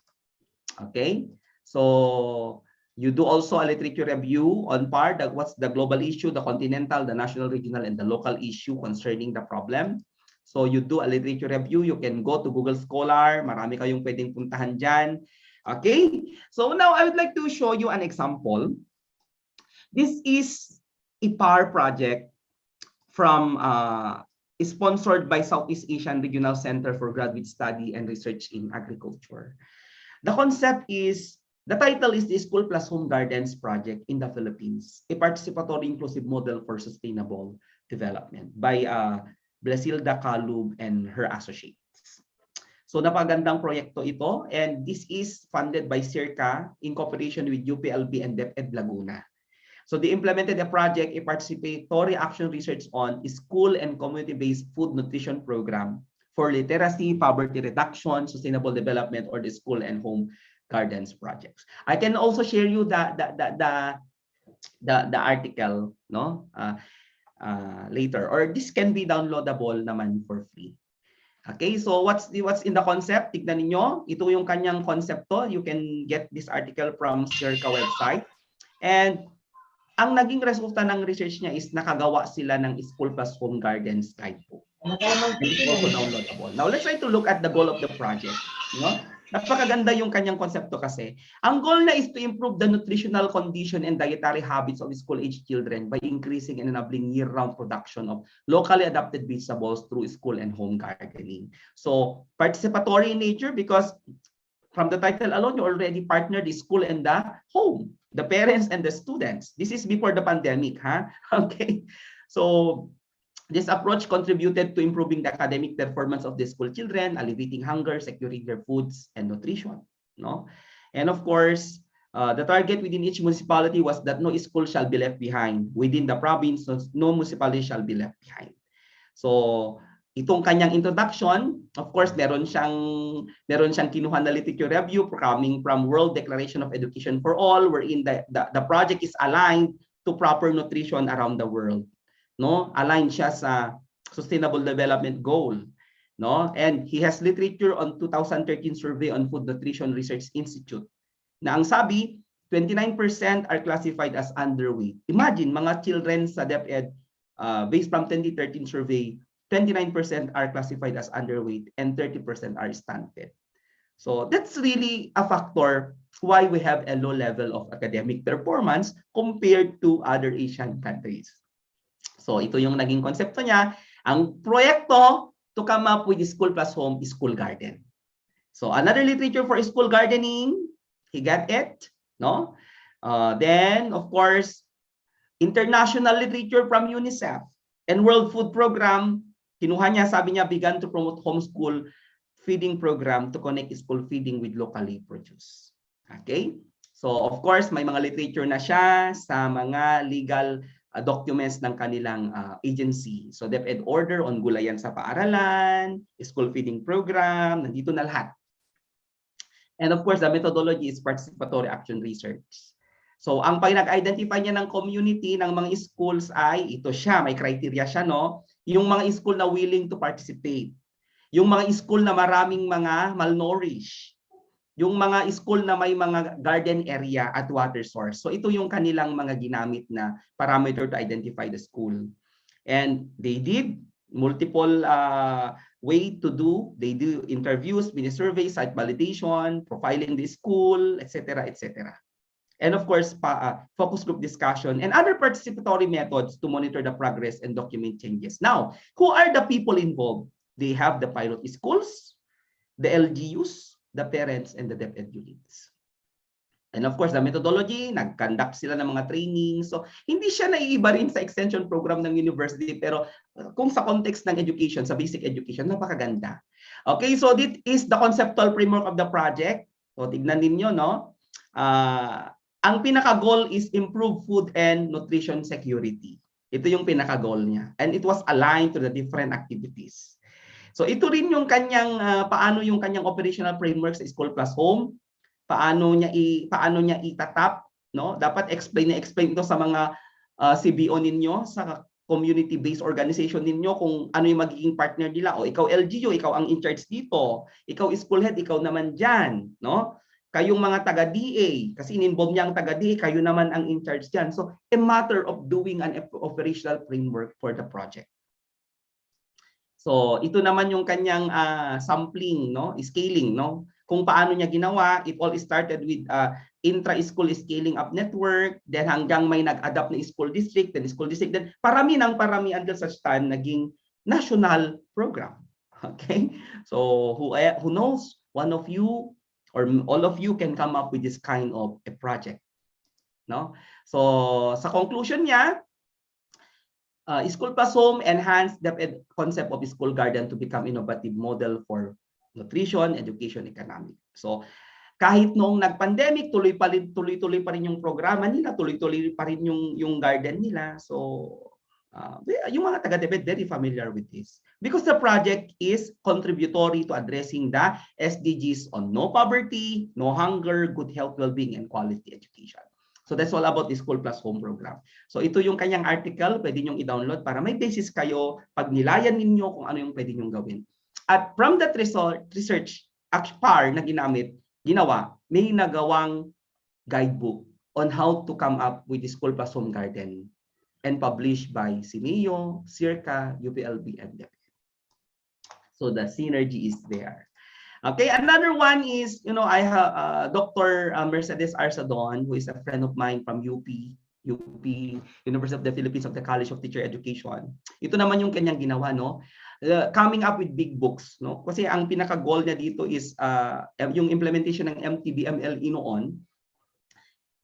Okay? So you do also a literature review on PAR, what's the global issue, the continental, the national, regional, and the local issue concerning the problem. So you do a literature review, you can go to Google Scholar, marami kayong pwedeng puntahan dyan. Okay, so now I would like to show you an example. This is a PAR project from sponsored by Southeast Asian Regional Center for Graduate Study and Research in Agriculture. The concept is, the title is the School Plus Home Gardens Project in the Philippines, a participatory inclusive model for sustainable development by Blasilda Kalub and her associates. So napagandang proyekto ito, and this is funded by CIRCA in cooperation with UPLB and DepEd Laguna. So they implemented a project, a participatory action research on school and community-based food nutrition program for literacy, poverty reduction, sustainable development, or the school and home gardens projects. I can also share you the article, no, later, or this can be downloadable naman for free. Okay, so what's in the concept? Tignan ninyo, ito yung kanyang konsepto. You can get this article from CIRCA website. And ang naging resulta ng research niya is nakagawa sila ng School Plus Home Gardens Guidebook. It's also downloadable. Now, let's try to look at the goal of the project. No? Napakaganda yung kanyang konsepto kasi. Ang goal na is to improve the nutritional condition and dietary habits of school-age children by increasing and enabling year-round production of locally adapted vegetables through school and home gardening. So, participatory in nature because from the title alone, you already partnered the school and the home, the parents and the students. This is before the pandemic, huh? Okay. So, this approach contributed to improving the academic performance of the school children, alleviating hunger, securing their foods and nutrition. No? And of course, the target within each municipality was that no school shall be left behind. Within the province, no municipality shall be left behind. So, itong kanyang introduction, of course, meron siyang kinuha na literature review coming from World Declaration of Education for All, wherein the project is aligned to proper nutrition around the world. No, aligned siya sa Sustainable Development Goal, no? And he has literature on 2013 survey on Food Nutrition Research Institute. Na ang sabi, 29% are classified as underweight. Imagine mga children sa DepEd based from 2013 survey, 29% are classified as underweight and 30% are stunted. So that's really a factor why we have a low level of academic performance compared to other Asian countries. So ito yung naging konsepto niya. Ang proyekto to come up with School Plus Home is School Garden. So another literature for school gardening, he got it, no? Then of course, international literature from UNICEF and World Food Program, kinuha niya, sabi niya, began to promote homeschool feeding program to connect school feeding with locally produced. Okay? So of course, may mga literature na siya sa mga legal documents ng kanilang agency. So DepEd order on gulayan sa paaralan, school feeding program, nandito na lahat. And of course, the methodology is participatory action research. So ang pinag-identify niya ng community ng mga schools ay ito siya, may criteria siya, no? Yung mga school na willing to participate. Yung mga school na maraming mga malnourished. Yung mga school na may mga garden area at water source. So ito yung kanilang mga ginamit na parameter to identify the school. And they did multiple way to do. They do interviews, mini surveys, site validation, profiling the school, etc., etc. And of course, focus group discussion and other participatory methods to monitor the progress and document changes. Now, who are the people involved? They have the pilot schools, the LGUs, the parents, and the DepEd units. And of course, the methodology, nag-conduct sila ng mga training. So, hindi siya naiiba rin sa extension program ng university, pero kung sa context ng education, sa basic education, napakaganda. Okay, so this is the conceptual framework of the project. So, tignan ninyo, no? Ang pinaka-goal is improve food and nutrition security. Ito yung pinaka-goal niya. And it was aligned to the different activities. So ito rin yung kanyang paano yung kanyang operational framework sa School Plus Home, paano niya itatap, no? Dapat explain ito sa mga CBO ninyo, sa community-based organization ninyo kung ano yung magiging partner nila. O ikaw LGU, ikaw ang in charge dito. Ikaw school head, ikaw naman diyan, no? Kayong mga taga-DA, kasi in-involve niya ang taga-DA, kayo naman ang in charge diyan. So a matter of doing an operational framework for the project. So, ito naman yung kanyang sampling, no? Scaling, no? Kung paano niya ginawa, it all started with intra-school scaling up network, then hanggang may nag-adapt na school district, then parami until sa stand, naging national program. Okay, so who knows, one of you or all of you can come up with this kind of a project, no? So sa conclusion niya, School Plus Home enhanced the concept of school garden to become innovative model for nutrition, education, economic. So kahit noong nag-pandemic, tuloy-tuloy pa rin yung programa nila, tuloy-tuloy pa rin yung garden nila. So yung mga taga-DepEd very familiar with this because the project is contributory to addressing the SDGs on no poverty, no hunger, good health, well-being, and quality education. So that's all about the School Plus Home program. So ito yung kanyang article, pwede nyong i-download para may basis kayo pag nilayan ninyo kung ano yung pwede nyong gawin. At from that research PAR na ginawa, may nagawang guidebook on how to come up with the School Plus Home garden and published by Sineo, CIRCA, UPLB, and DepEd. So the synergy is there. Okay, another one is, I have Dr. Mercedes Arsadon, who is a friend of mine from UP, University of the Philippines of the College of Teacher Education. Ito naman yung kanyang ginawa, no? Coming up with big books, no? Kasi ang pinaka-goal niya dito is yung implementation ng MTBMLE noon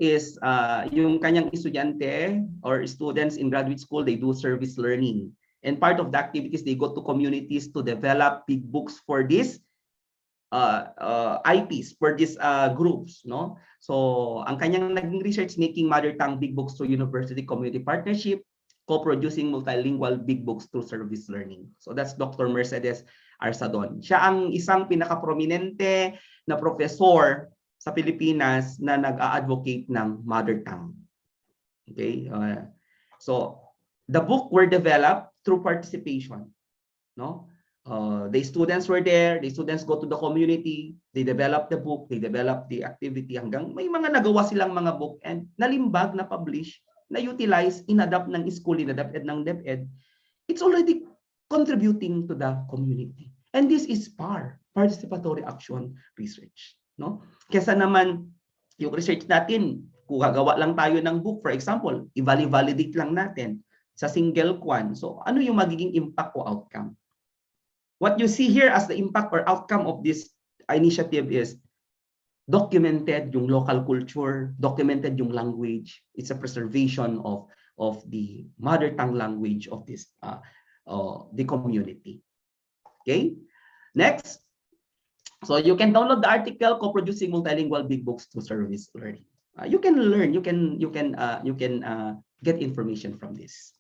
is yung kanyang estudyante or students in graduate school, they do service learning. And part of the activities, they go to communities to develop big books for this IPs, for these groups, no? So ang kanyang naging research, making mother tongue big books through university community partnership, co-producing multilingual big books through service learning. So that's Dr. Mercedes Arsadon. Siya ang isang pinaka-prominente na professor sa Pilipinas na nag-a-advocate ng mother tongue. Okay? So the book were developed through participation, no? The students were there, the students go to the community, they develop the book, they develop the activity hanggang may mga nagawa silang mga book and nalimbag, na publish, na utilize, inadapt ng school, inadapt ng DepEd. It's already contributing to the community. And this is PAR, Participatory Action Research, no? Kesa naman yung research natin, kung gagawa lang tayo ng book, for example, i-validate lang natin sa single kwan. So ano yung magiging impact o outcome? What you see here as the impact or outcome of this initiative is documented yung local culture, documented yung language. It's a preservation of the mother tongue language of this the community. Okay, next. So you can download the article, co-producing multilingual big books through service learning. You can learn, you can get information from this.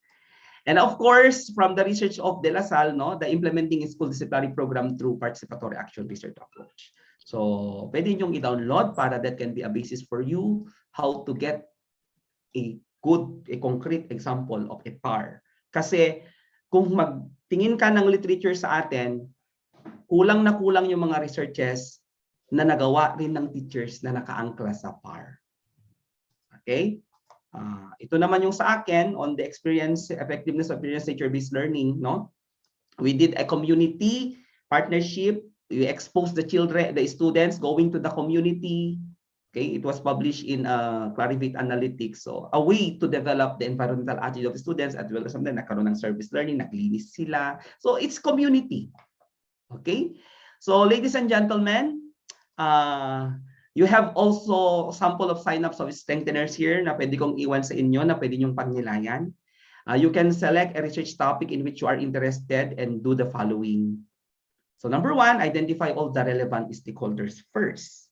And of course, from the research of De La Salle, no, the implementing school disciplinary program through participatory action research approach. So pwede nyong i-download para that can be a basis for you how to get a concrete example of a PAR. Kasi kung magtingin ka ng literature sa atin, kulang na kulang yung mga researches na nagawa rin ng teachers na nakaangkla sa PAR. Okay? Ito naman yung sa akin on the effectiveness of experience nature-based learning, no? We did a community partnership. We exposed the students going to the community. Okay, it was published in Clarivate Analytics. So a way to develop the environmental attitude of the students as well as something nagkaroon ng service learning, naglinis sila. So it's community. Okay, so ladies and gentlemen, you have also sample of sign-ups of strengtheners here na pwede kong iwan sa inyo na pwede nyong pagnilayan. You can select a research topic in which you are interested and do the following. So number one, identify all the relevant stakeholders first.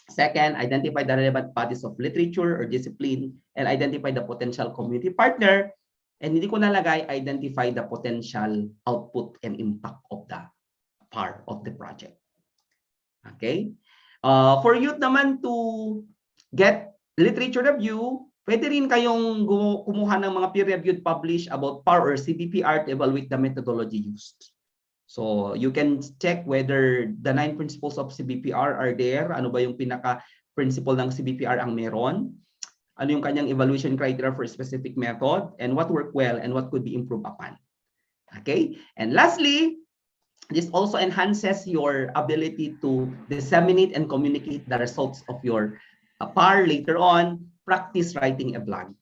Second, identify the relevant bodies of literature or discipline and identify the potential community partner. And hindi ko nalagay, identify the potential output and impact of the part of the project. Okay? For you naman to get literature review, pwede rin kayong kumuha ng mga peer-reviewed published about PAR or CBPR to evaluate the methodology used. So you can check whether the 9 principles of CBPR are there. Ano ba yung pinaka-principle ng CBPR ang meron? Ano yung kanyang evaluation criteria for a specific method? And what worked well and what could be improved upon? Okay? And lastly, this also enhances your ability to disseminate and communicate the results of your PAR later on practice writing a blank.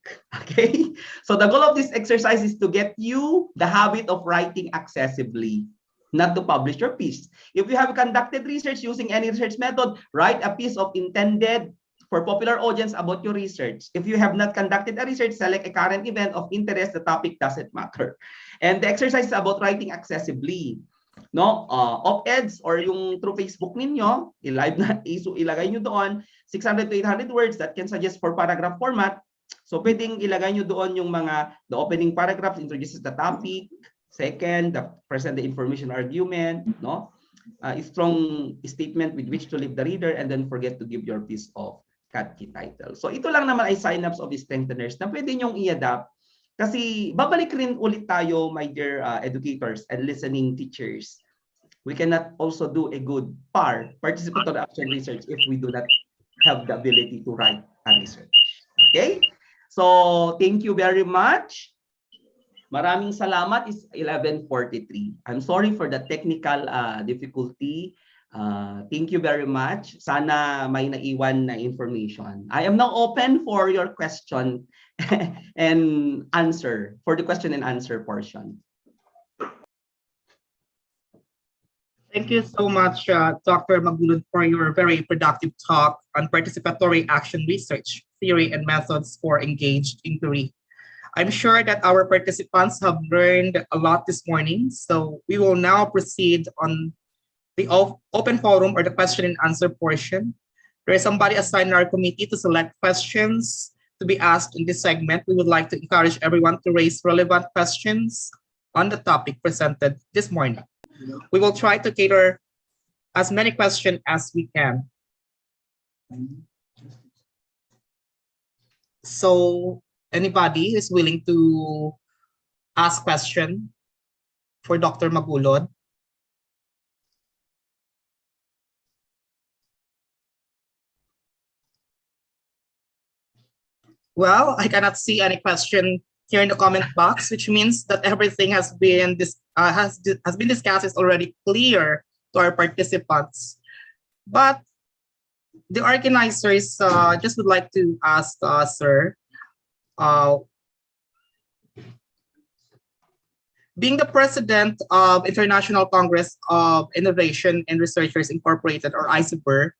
Okay? So the goal of this exercise is to get you the habit of writing accessibly, not to publish your piece. If you have conducted research using any research method, write a piece of intended for popular audience about your research. If you have not conducted a research, select a current event of interest. The topic doesn't matter. And the exercise is about writing accessibly. No, op-eds or yung through Facebook ninyo, i-live na, ilagay nyo doon 600 to 800 words that can suggest for paragraph format. So pwedeng ilagay nyo doon yung mga the opening paragraph introduces the topic, second, present the information argument, no? A strong statement with which to leave the reader, and then forget to give your piece of key title. So ito lang naman ay sign-ups of strengtheners na pwede nyong i-adapt. Kasi babalik rin ulit tayo, my dear educators and listening teachers. We cannot also do a good participatory action research if we do not have the ability to write a research. Okay? So, thank you very much. Maraming salamat. It's 11:43. I'm sorry for the technical difficulty. Thank you very much. Sana may naiwan na information. I am now open for your question and answer, for the question and answer portion. Thank you so much, Dr. Magulod, for your very productive talk on participatory action research, theory, and methods for engaged inquiry. I'm sure that our participants have learned a lot this morning, so we will now proceed on the open forum or the question and answer portion. There is somebody assigned in our committee to select questions to be asked in this segment. We would like to encourage everyone to raise relevant questions on the topic presented this morning. We will try to cater as many questions as we can. So anybody who is willing to ask question for Dr. Magulod? Well, I cannot see any question here in the comment box, which means that everything has been discussed is already clear to our participants. But the organizers just would like to ask, sir, being the president of International Congress of Innovation and Researchers Incorporated, or ICIBR,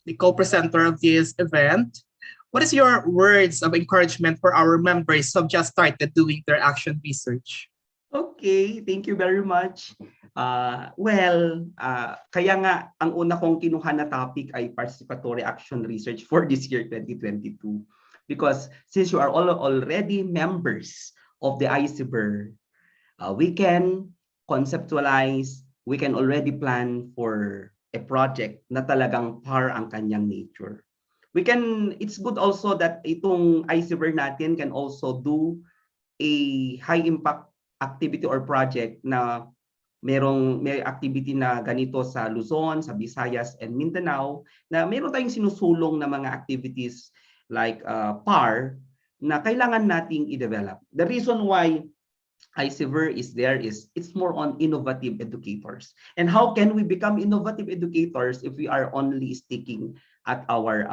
the co-presenter of this event, what is your words of encouragement for our members who have just started doing their action research? Okay, thank you very much. Kaya nga ang una kong kinuha na topic ay participatory action research for this year 2022. Because since you are all already members of the ICIBR, we can conceptualize, we can already plan for a project na talagang par ang kanyang nature. It's good also that itong ICIBR natin can also do a high impact activity or project na may activity na ganito sa Luzon, sa Visayas and Mindanao, na meron tayong sinusulong na mga activities like PAR na kailangan nating i-develop. The reason why ICIBR is there is it's more on innovative educators. And how can we become innovative educators if we are only sticking at our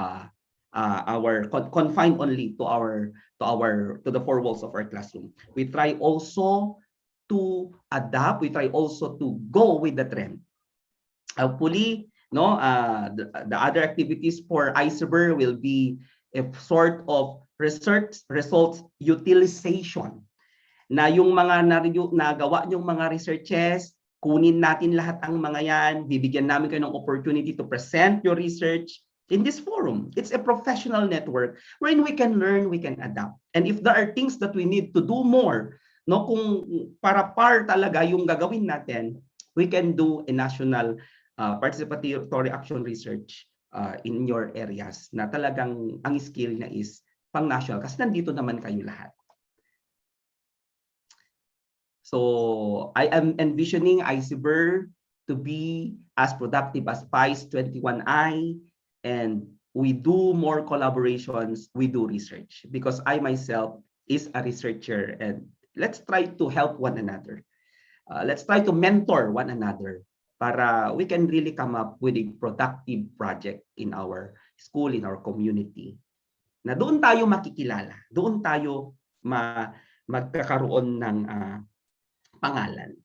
confined only to the four walls of our classroom? We try also to adapt. We try also to go with the trend. Hopefully, the other activities for ICIBR will be a sort of research results utilization. Na yung mga nagawa yung mga researches, kunin natin lahat ang mga yan, bibigyan namin kayo ng opportunity to present your research in this forum. It's a professional network wherein we can learn, we can adapt. And if there are things that we need to do more, kung para par talaga yung gagawin natin, we can do a national participatory action research in your areas na talagang ang skill na is pang-national kasi nandito naman kayo lahat. So I am envisioning ICIBR to be as productive as PICE 21I, and we do more collaborations, we do research, because I myself is a researcher, and let's try to help one another. Let's try to mentor one another para we can really come up with a productive project in our school, in our community. na doon tayo makikilala, doon tayo magkakaroon ng pangalan.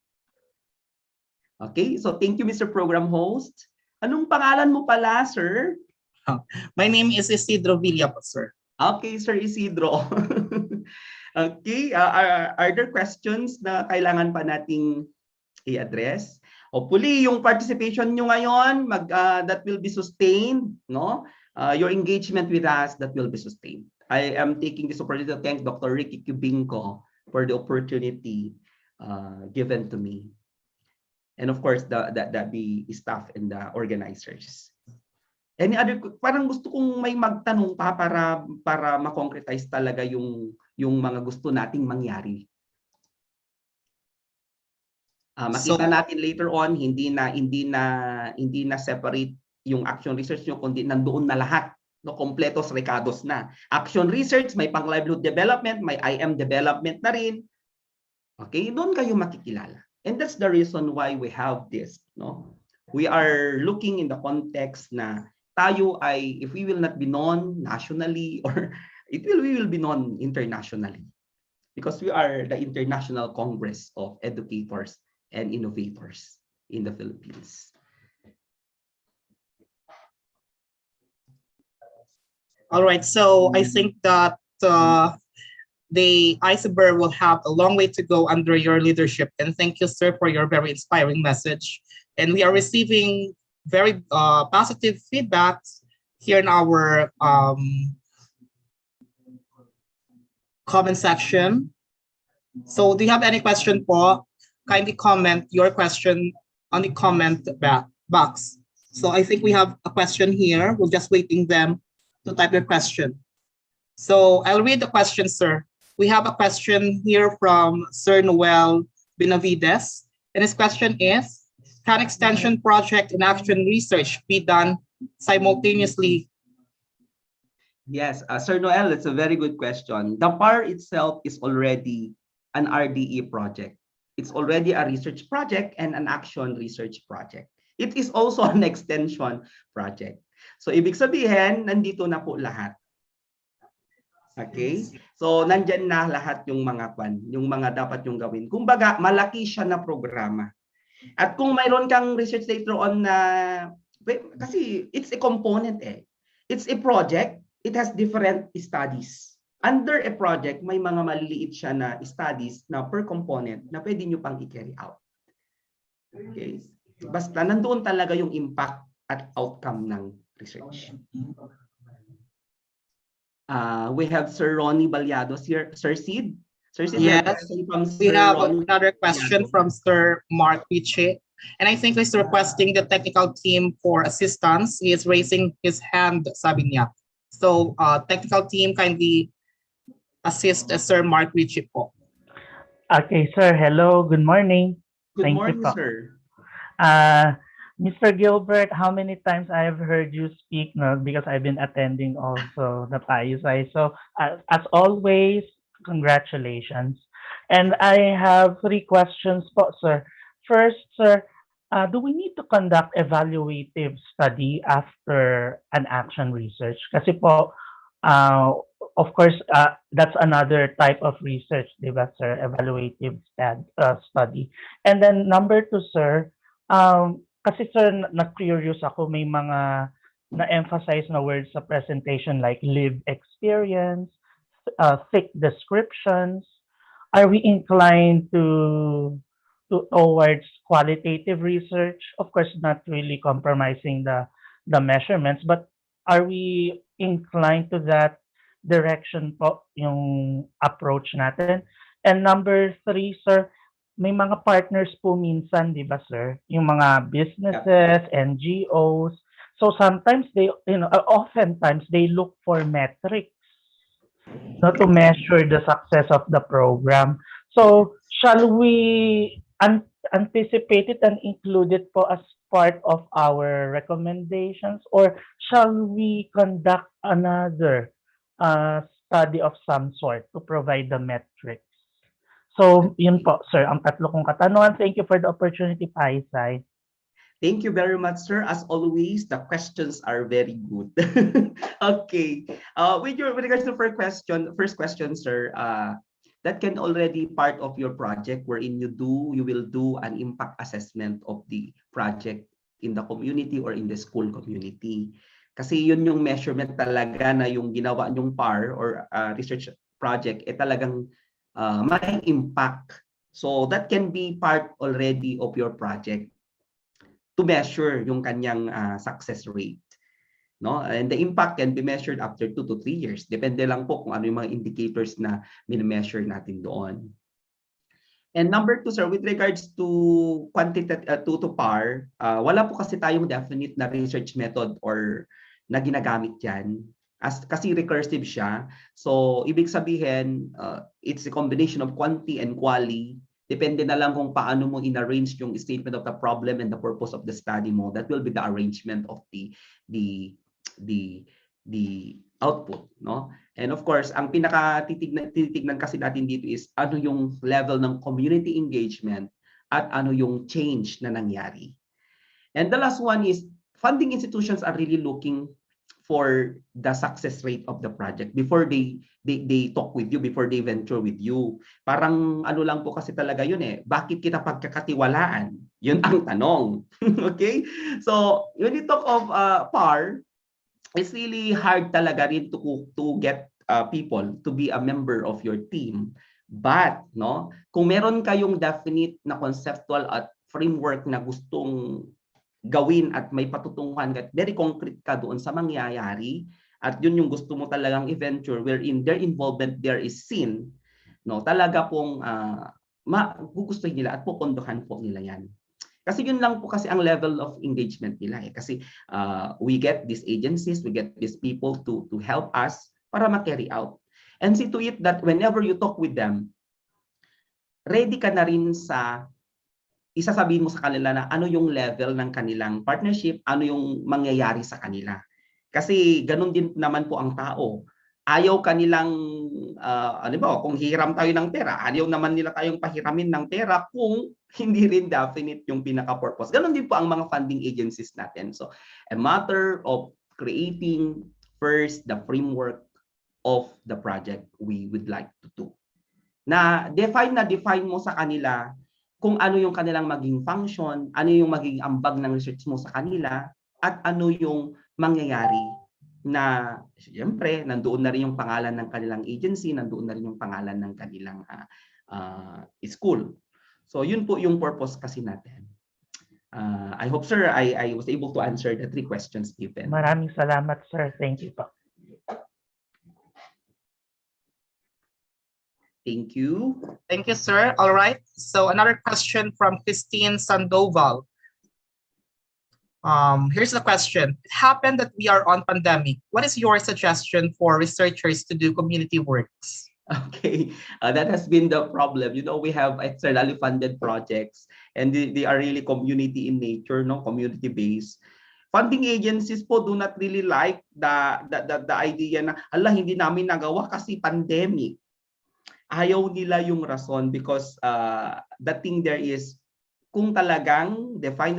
Okay, so thank you, Mr. Program Host. Anong pangalan mo pala, sir? My name is Isidro Villa po, sir. Okay, Sir Isidro. Okay, are there questions na kailangan pa nating i-address? Hopefully, yung participation nyo ngayon, that will be sustained, no? Your engagement with us, that will be sustained. I am taking this opportunity to thank Dr. Ricky Cubinco for the opportunity given to me. And of course, the staff and the organizers. Any other, parang gusto kong may magtanong pa para ma-concretize talaga yung mga gusto nating mangyari. Makita natin later on, hindi na separate yung action research nyo, kundi nandoon na lahat, no, kompletos recados na. Action research, may pang livelihood development, may IM development na rin. Okay, doon kayo makikilala. And that's the reason why we have this, no? We are looking in the context na tayo ay, if we will not be known nationally, or we will be known internationally, because we are the International Congress of Educators and Innovators in the Philippines. All right, so I think that the iceberg will have a long way to go under your leadership. And thank you, sir, for your very inspiring message. And we are receiving very positive feedback here in our comment section. So do you have any question po? Kindly comment your question on the comment box. So I think we have a question here. We're just waiting them to type their question. So I'll read the question, sir. We have a question here from Sir Noel Benavides. And his question is, can extension project and action research be done simultaneously? Yes, Sir Noel, it's a very good question. The PAR itself is already an RDE project. It's already a research project and an action research project. It is also an extension project. So ibig sabihin, nandito na po lahat. Okay? So nandyan na lahat yung mga dapat yung gawin. Kumbaga, malaki siya na programa. At kung mayroon kang research later on na, kasi it's a component eh. It's a project, it has different studies. Under a project, may mga maliliit siya na studies na per component na pwede nyo pang i-carry out. Okay? Basta nandoon talaga yung impact at outcome ng research. We have Sir Ronnie Balyados here. Sir Sid? Sir Sid, yes, we have Ronnie another question from Sir Mark Piche. And I think he's requesting the technical team for assistance. He is raising his hand, sabi niya. So, technical team, kindly assist Sir Mark Piche po. Okay, sir. Hello. Good morning. Good morning, sir. Mr. Gilbert, how many times I have heard you speak, no? Because I've been attending also the PAISAI. So as always, congratulations. And I have 3 questions po, sir. First, sir, do we need to conduct evaluative study after an action research? Kasi po, of course, that's another type of research, di ba, sir? Evaluative study. And then number 2, sir, kasi sir, na-curious ako, may mga na-emphasize na words sa presentation like lived experience, thick descriptions. Are we inclined towards qualitative research? Of course, not really compromising the measurements, but are we inclined to that direction po yung approach natin? And number 3, sir, may mga partners po minsan, di ba, sir? Yung mga businesses, NGOs. So sometimes oftentimes they look for metrics to measure the success of the program. So shall we anticipate it and include it po as part of our recommendations, or shall we conduct another study of some sort to provide the metrics? So, yun po, sir, ang 3 kong katanungan. Thank you for the opportunity, PAISAI. Thank you very much, sir. As always, the questions are very good. Okay. With regards to first question, sir, that can already part of your project wherein you will do an impact assessment of the project in the community or in the school community. Kasi yun yung measurement talaga na yung ginawa nyong PAR or research project talagang may impact. So that can be part already of your project to measure yung kanyang success rate. No? And the impact can be measured after 2 to 3 years. Depende lang po kung ano yung mga indicators na min-measure natin doon. And number 2, sir, with regards to quantitative to PAR, wala po kasi tayong definite na research method or na ginagamit yan. Kasi recursive siya. So, ibig sabihin, it's a combination of quantity and quality. Depende na lang kung paano mo in-arrange yung statement of the problem and the purpose of the study mo. That will be the arrangement of the output, no? And of course, ang titignan kasi natin dito is ano yung level ng community engagement at ano yung change na nangyari. And the last one is funding institutions are really looking for the success rate of the project before they talk with you, before they venture with you. Parang ano lang po kasi talaga yun bakit kita pagkakatiwalaan? Yun ang tanong. Okay? So, when you talk of PAR, it's really hard talaga rin to get people to be a member of your team. But, no, kung meron kayong definite na conceptual at framework na gustong gawin at may patutunguhan at very concrete ka doon sa mangyayari at yun yung gusto mo talagang i-venture wherein their involvement there is seen, no, talaga pong gugustuhin nila at pupondohan po nila yan. Kasi yun lang po kasi ang level of engagement nila kasi we get these agencies, we get these people to help us para ma-carry out. And see to it that whenever you talk with them, ready ka na rin sa isasabihin mo sa kanila na ano yung level ng kanilang partnership, ano yung mangyayari sa kanila. Kasi ganun din naman po ang tao. Ayaw kanilang, ano ba, kung hiram tayo ng pera, ayaw naman nila tayong pahiramin ng pera kung hindi rin definite yung pinaka-purpose. Ganun din po ang mga funding agencies natin. So, a matter of creating first the framework of the project we would like to do. Na define mo sa kanila kung ano yung kanilang maging function, ano yung maging ambag ng research mo sa kanila, at ano yung mangyayari na siyempre nandoon na rin yung pangalan ng kanilang agency, nandoon na rin yung pangalan ng kanilang school. So yun po yung purpose kasi natin. I hope, sir, I was able to answer the 3 questions given. Maraming salamat, sir. Thank you po. Thank you. Thank you, sir. All right. So another question from Christine Sandoval. Here's the question. It happened that we are on pandemic. What is your suggestion for researchers to do community works? Okay, that has been the problem. You know, we have externally funded projects and they are really community in nature, no, community based. Funding agencies po do not really like the idea na hindi namin nagawa kasi pandemic. Ayaw nila yung rason because the thing there is kung talagang define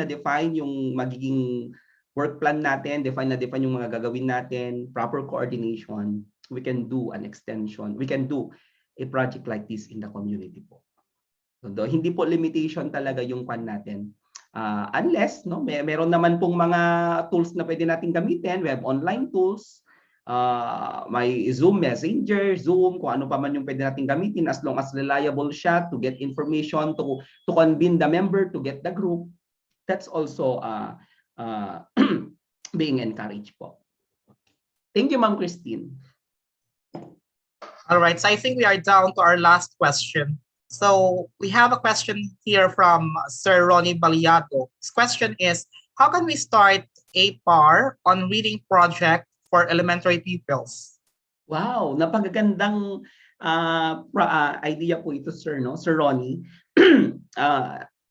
yung magiging work plan natin, define yung mga gagawin natin, proper coordination, we can do an extension, we can do a project like this in the community po. So, hindi po limitation talaga yung plan natin. Unless, no, meron naman pong mga tools na pwede natin gamitin, we have online tools, may Zoom Messenger, Zoom, kung ano pa man yung pwede natin gamitin as long as reliable siya to get information, to convene the member, to get the group. That's also being encouraged po. Thank you, Ma'am Christine. All right, so I think we are down to our last question. So we have a question here from Sir Ronnie Baliado. His question is, how can we start a PAR on reading project for elementary pupils? Wow, napakagandang idea po ito, sir, no? Sir Ronnie.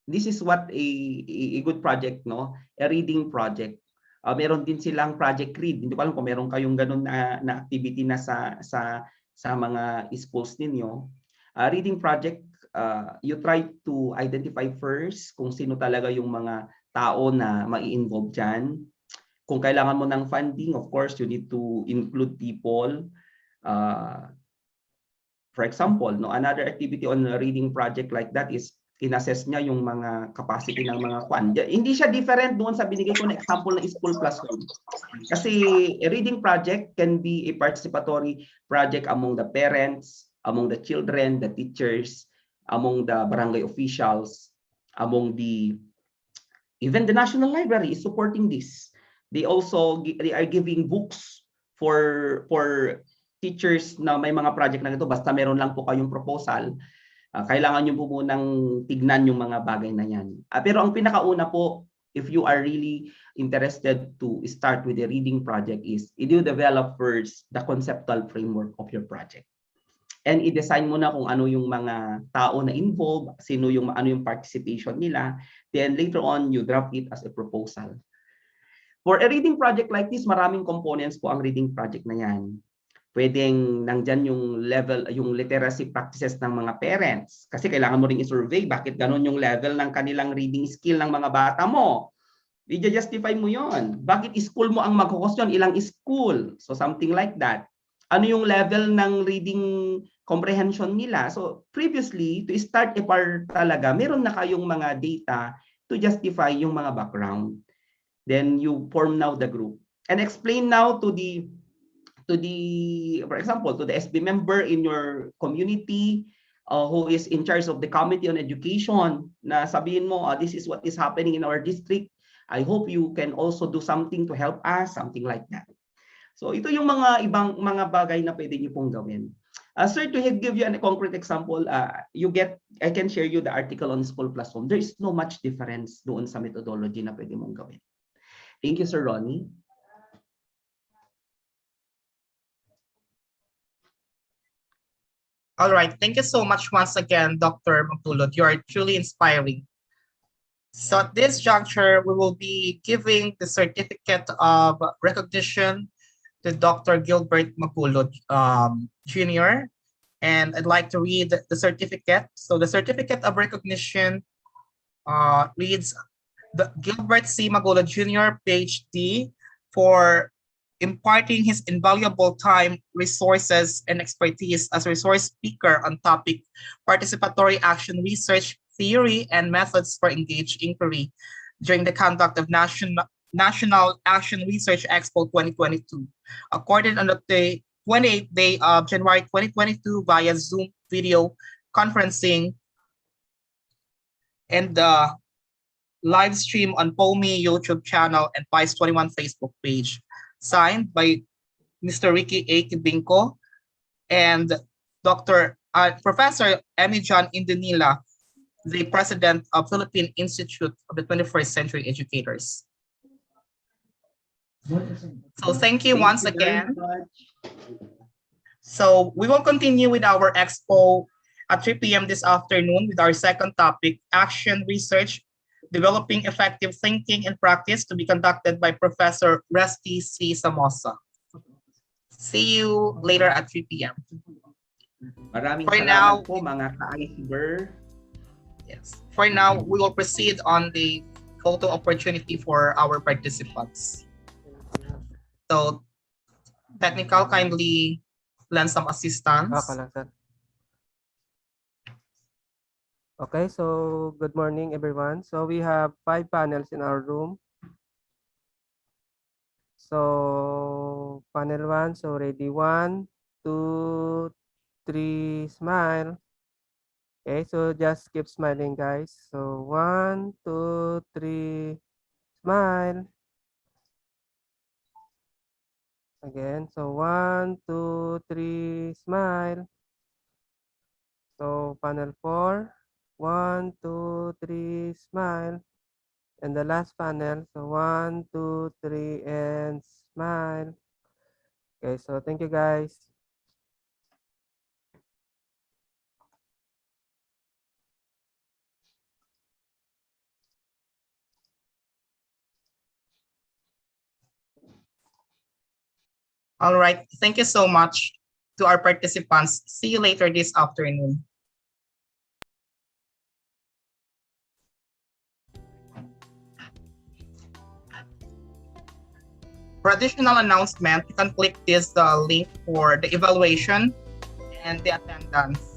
This is what a good project, no? A reading project. Meron din silang project read. Hindi ko alam kung meron kayong ganun na activity na sa mga schools ninyo. Reading project, you try to identify first kung sino talaga yung mga tao na mai-involve dyan. Kung kailangan mo ng funding, of course, you need to include people. For example, no, another activity on a reading project like that is in-assess niya yung mga capacity ng mga kwan. Hindi siya different doon sa binigay ko na example ng school classroom. Kasi a reading project can be a participatory project among the parents, among the children, the teachers, among the barangay officials, among even the National Library is supporting this. They are giving books for teachers na may mga project na ito. Basta meron lang po kayong proposal, kailangan nyo po munang tignan yung mga bagay na yan. Pero ang pinakauna po, if you are really interested to start with a reading project is, you develop first the conceptual framework of your project. And i-design mo na kung ano yung mga tao na involved, ano yung participation nila. Then later on, you draft it as a proposal. For a reading project like this, maraming components po ang reading project na yan. Pwedeng nandyan yung level, yung literacy practices ng mga parents. Kasi kailangan mo ring i-survey bakit ganun yung level ng kanilang reading skill ng mga bata mo. I-justify mo yon. Bakit school mo ang mag-host yun? Ilang school? So something like that. Ano yung level ng reading comprehension nila? So previously, to start a par talaga, meron na kayong mga data to justify yung mga background. Then you form now the group. And explain now to the for example, to the SB member in your community who is in charge of the Committee on Education, na sabihin mo, this is what is happening in our district. I hope you can also do something to help us, something like that. So ito yung mga ibang mga bagay na pwede niyo pong gawin. Sir, to give you a concrete example, I can share you the article on school classroom. There is no much difference doon sa methodology na pwede mong gawin. Thank you, Sir Ronnie. All right, thank you so much once again, Dr. Magulod. You are truly inspiring. So at this juncture, we will be giving the certificate of recognition to Dr. Gilbert Magulod Jr. And I'd like to read the certificate. So the certificate of recognition reads, the Gilbert C. Magulod Jr., PhD, for imparting his invaluable time, resources, and expertise as a resource speaker on topic participatory action research theory and methods for engaged inquiry during the conduct of National Action Research Expo 2022, accorded on the 28th day of January 2022 via Zoom video conferencing and the live stream on POMI YouTube channel and PICE 21 Facebook page. Signed by Mr. Ricky A. Kibinko and Professor Emmy John Indonila, the President of Philippine Institute of the 21st Century Educators. So thank you once again. So we will continue with our expo at 3 p.m. this afternoon with our second topic, Action Research, Developing Effective Thinking and Practice, to be conducted by Professor Rusty C. Samosa. See you later at 3 p.m. Maraming salamat po mga ka-iceberg. Yes. For now, we will proceed on the photo opportunity for our participants. So, technical, kindly lend some assistance. Okay, so good morning, everyone. So we have 5 panels in our room. So panel 1, so ready, 1, 2, 3, smile. Okay, so just keep smiling, guys. So 1, 2, 3, smile. Again, so 1, 2, 3, smile. So panel 4. 1, 2, 3, smile. And the last panel, so 1, 2, 3, and smile. Okay, so thank you guys. All right, thank you so much to our participants. See you later this afternoon. For additional announcement, you can click this link for the evaluation and the attendance.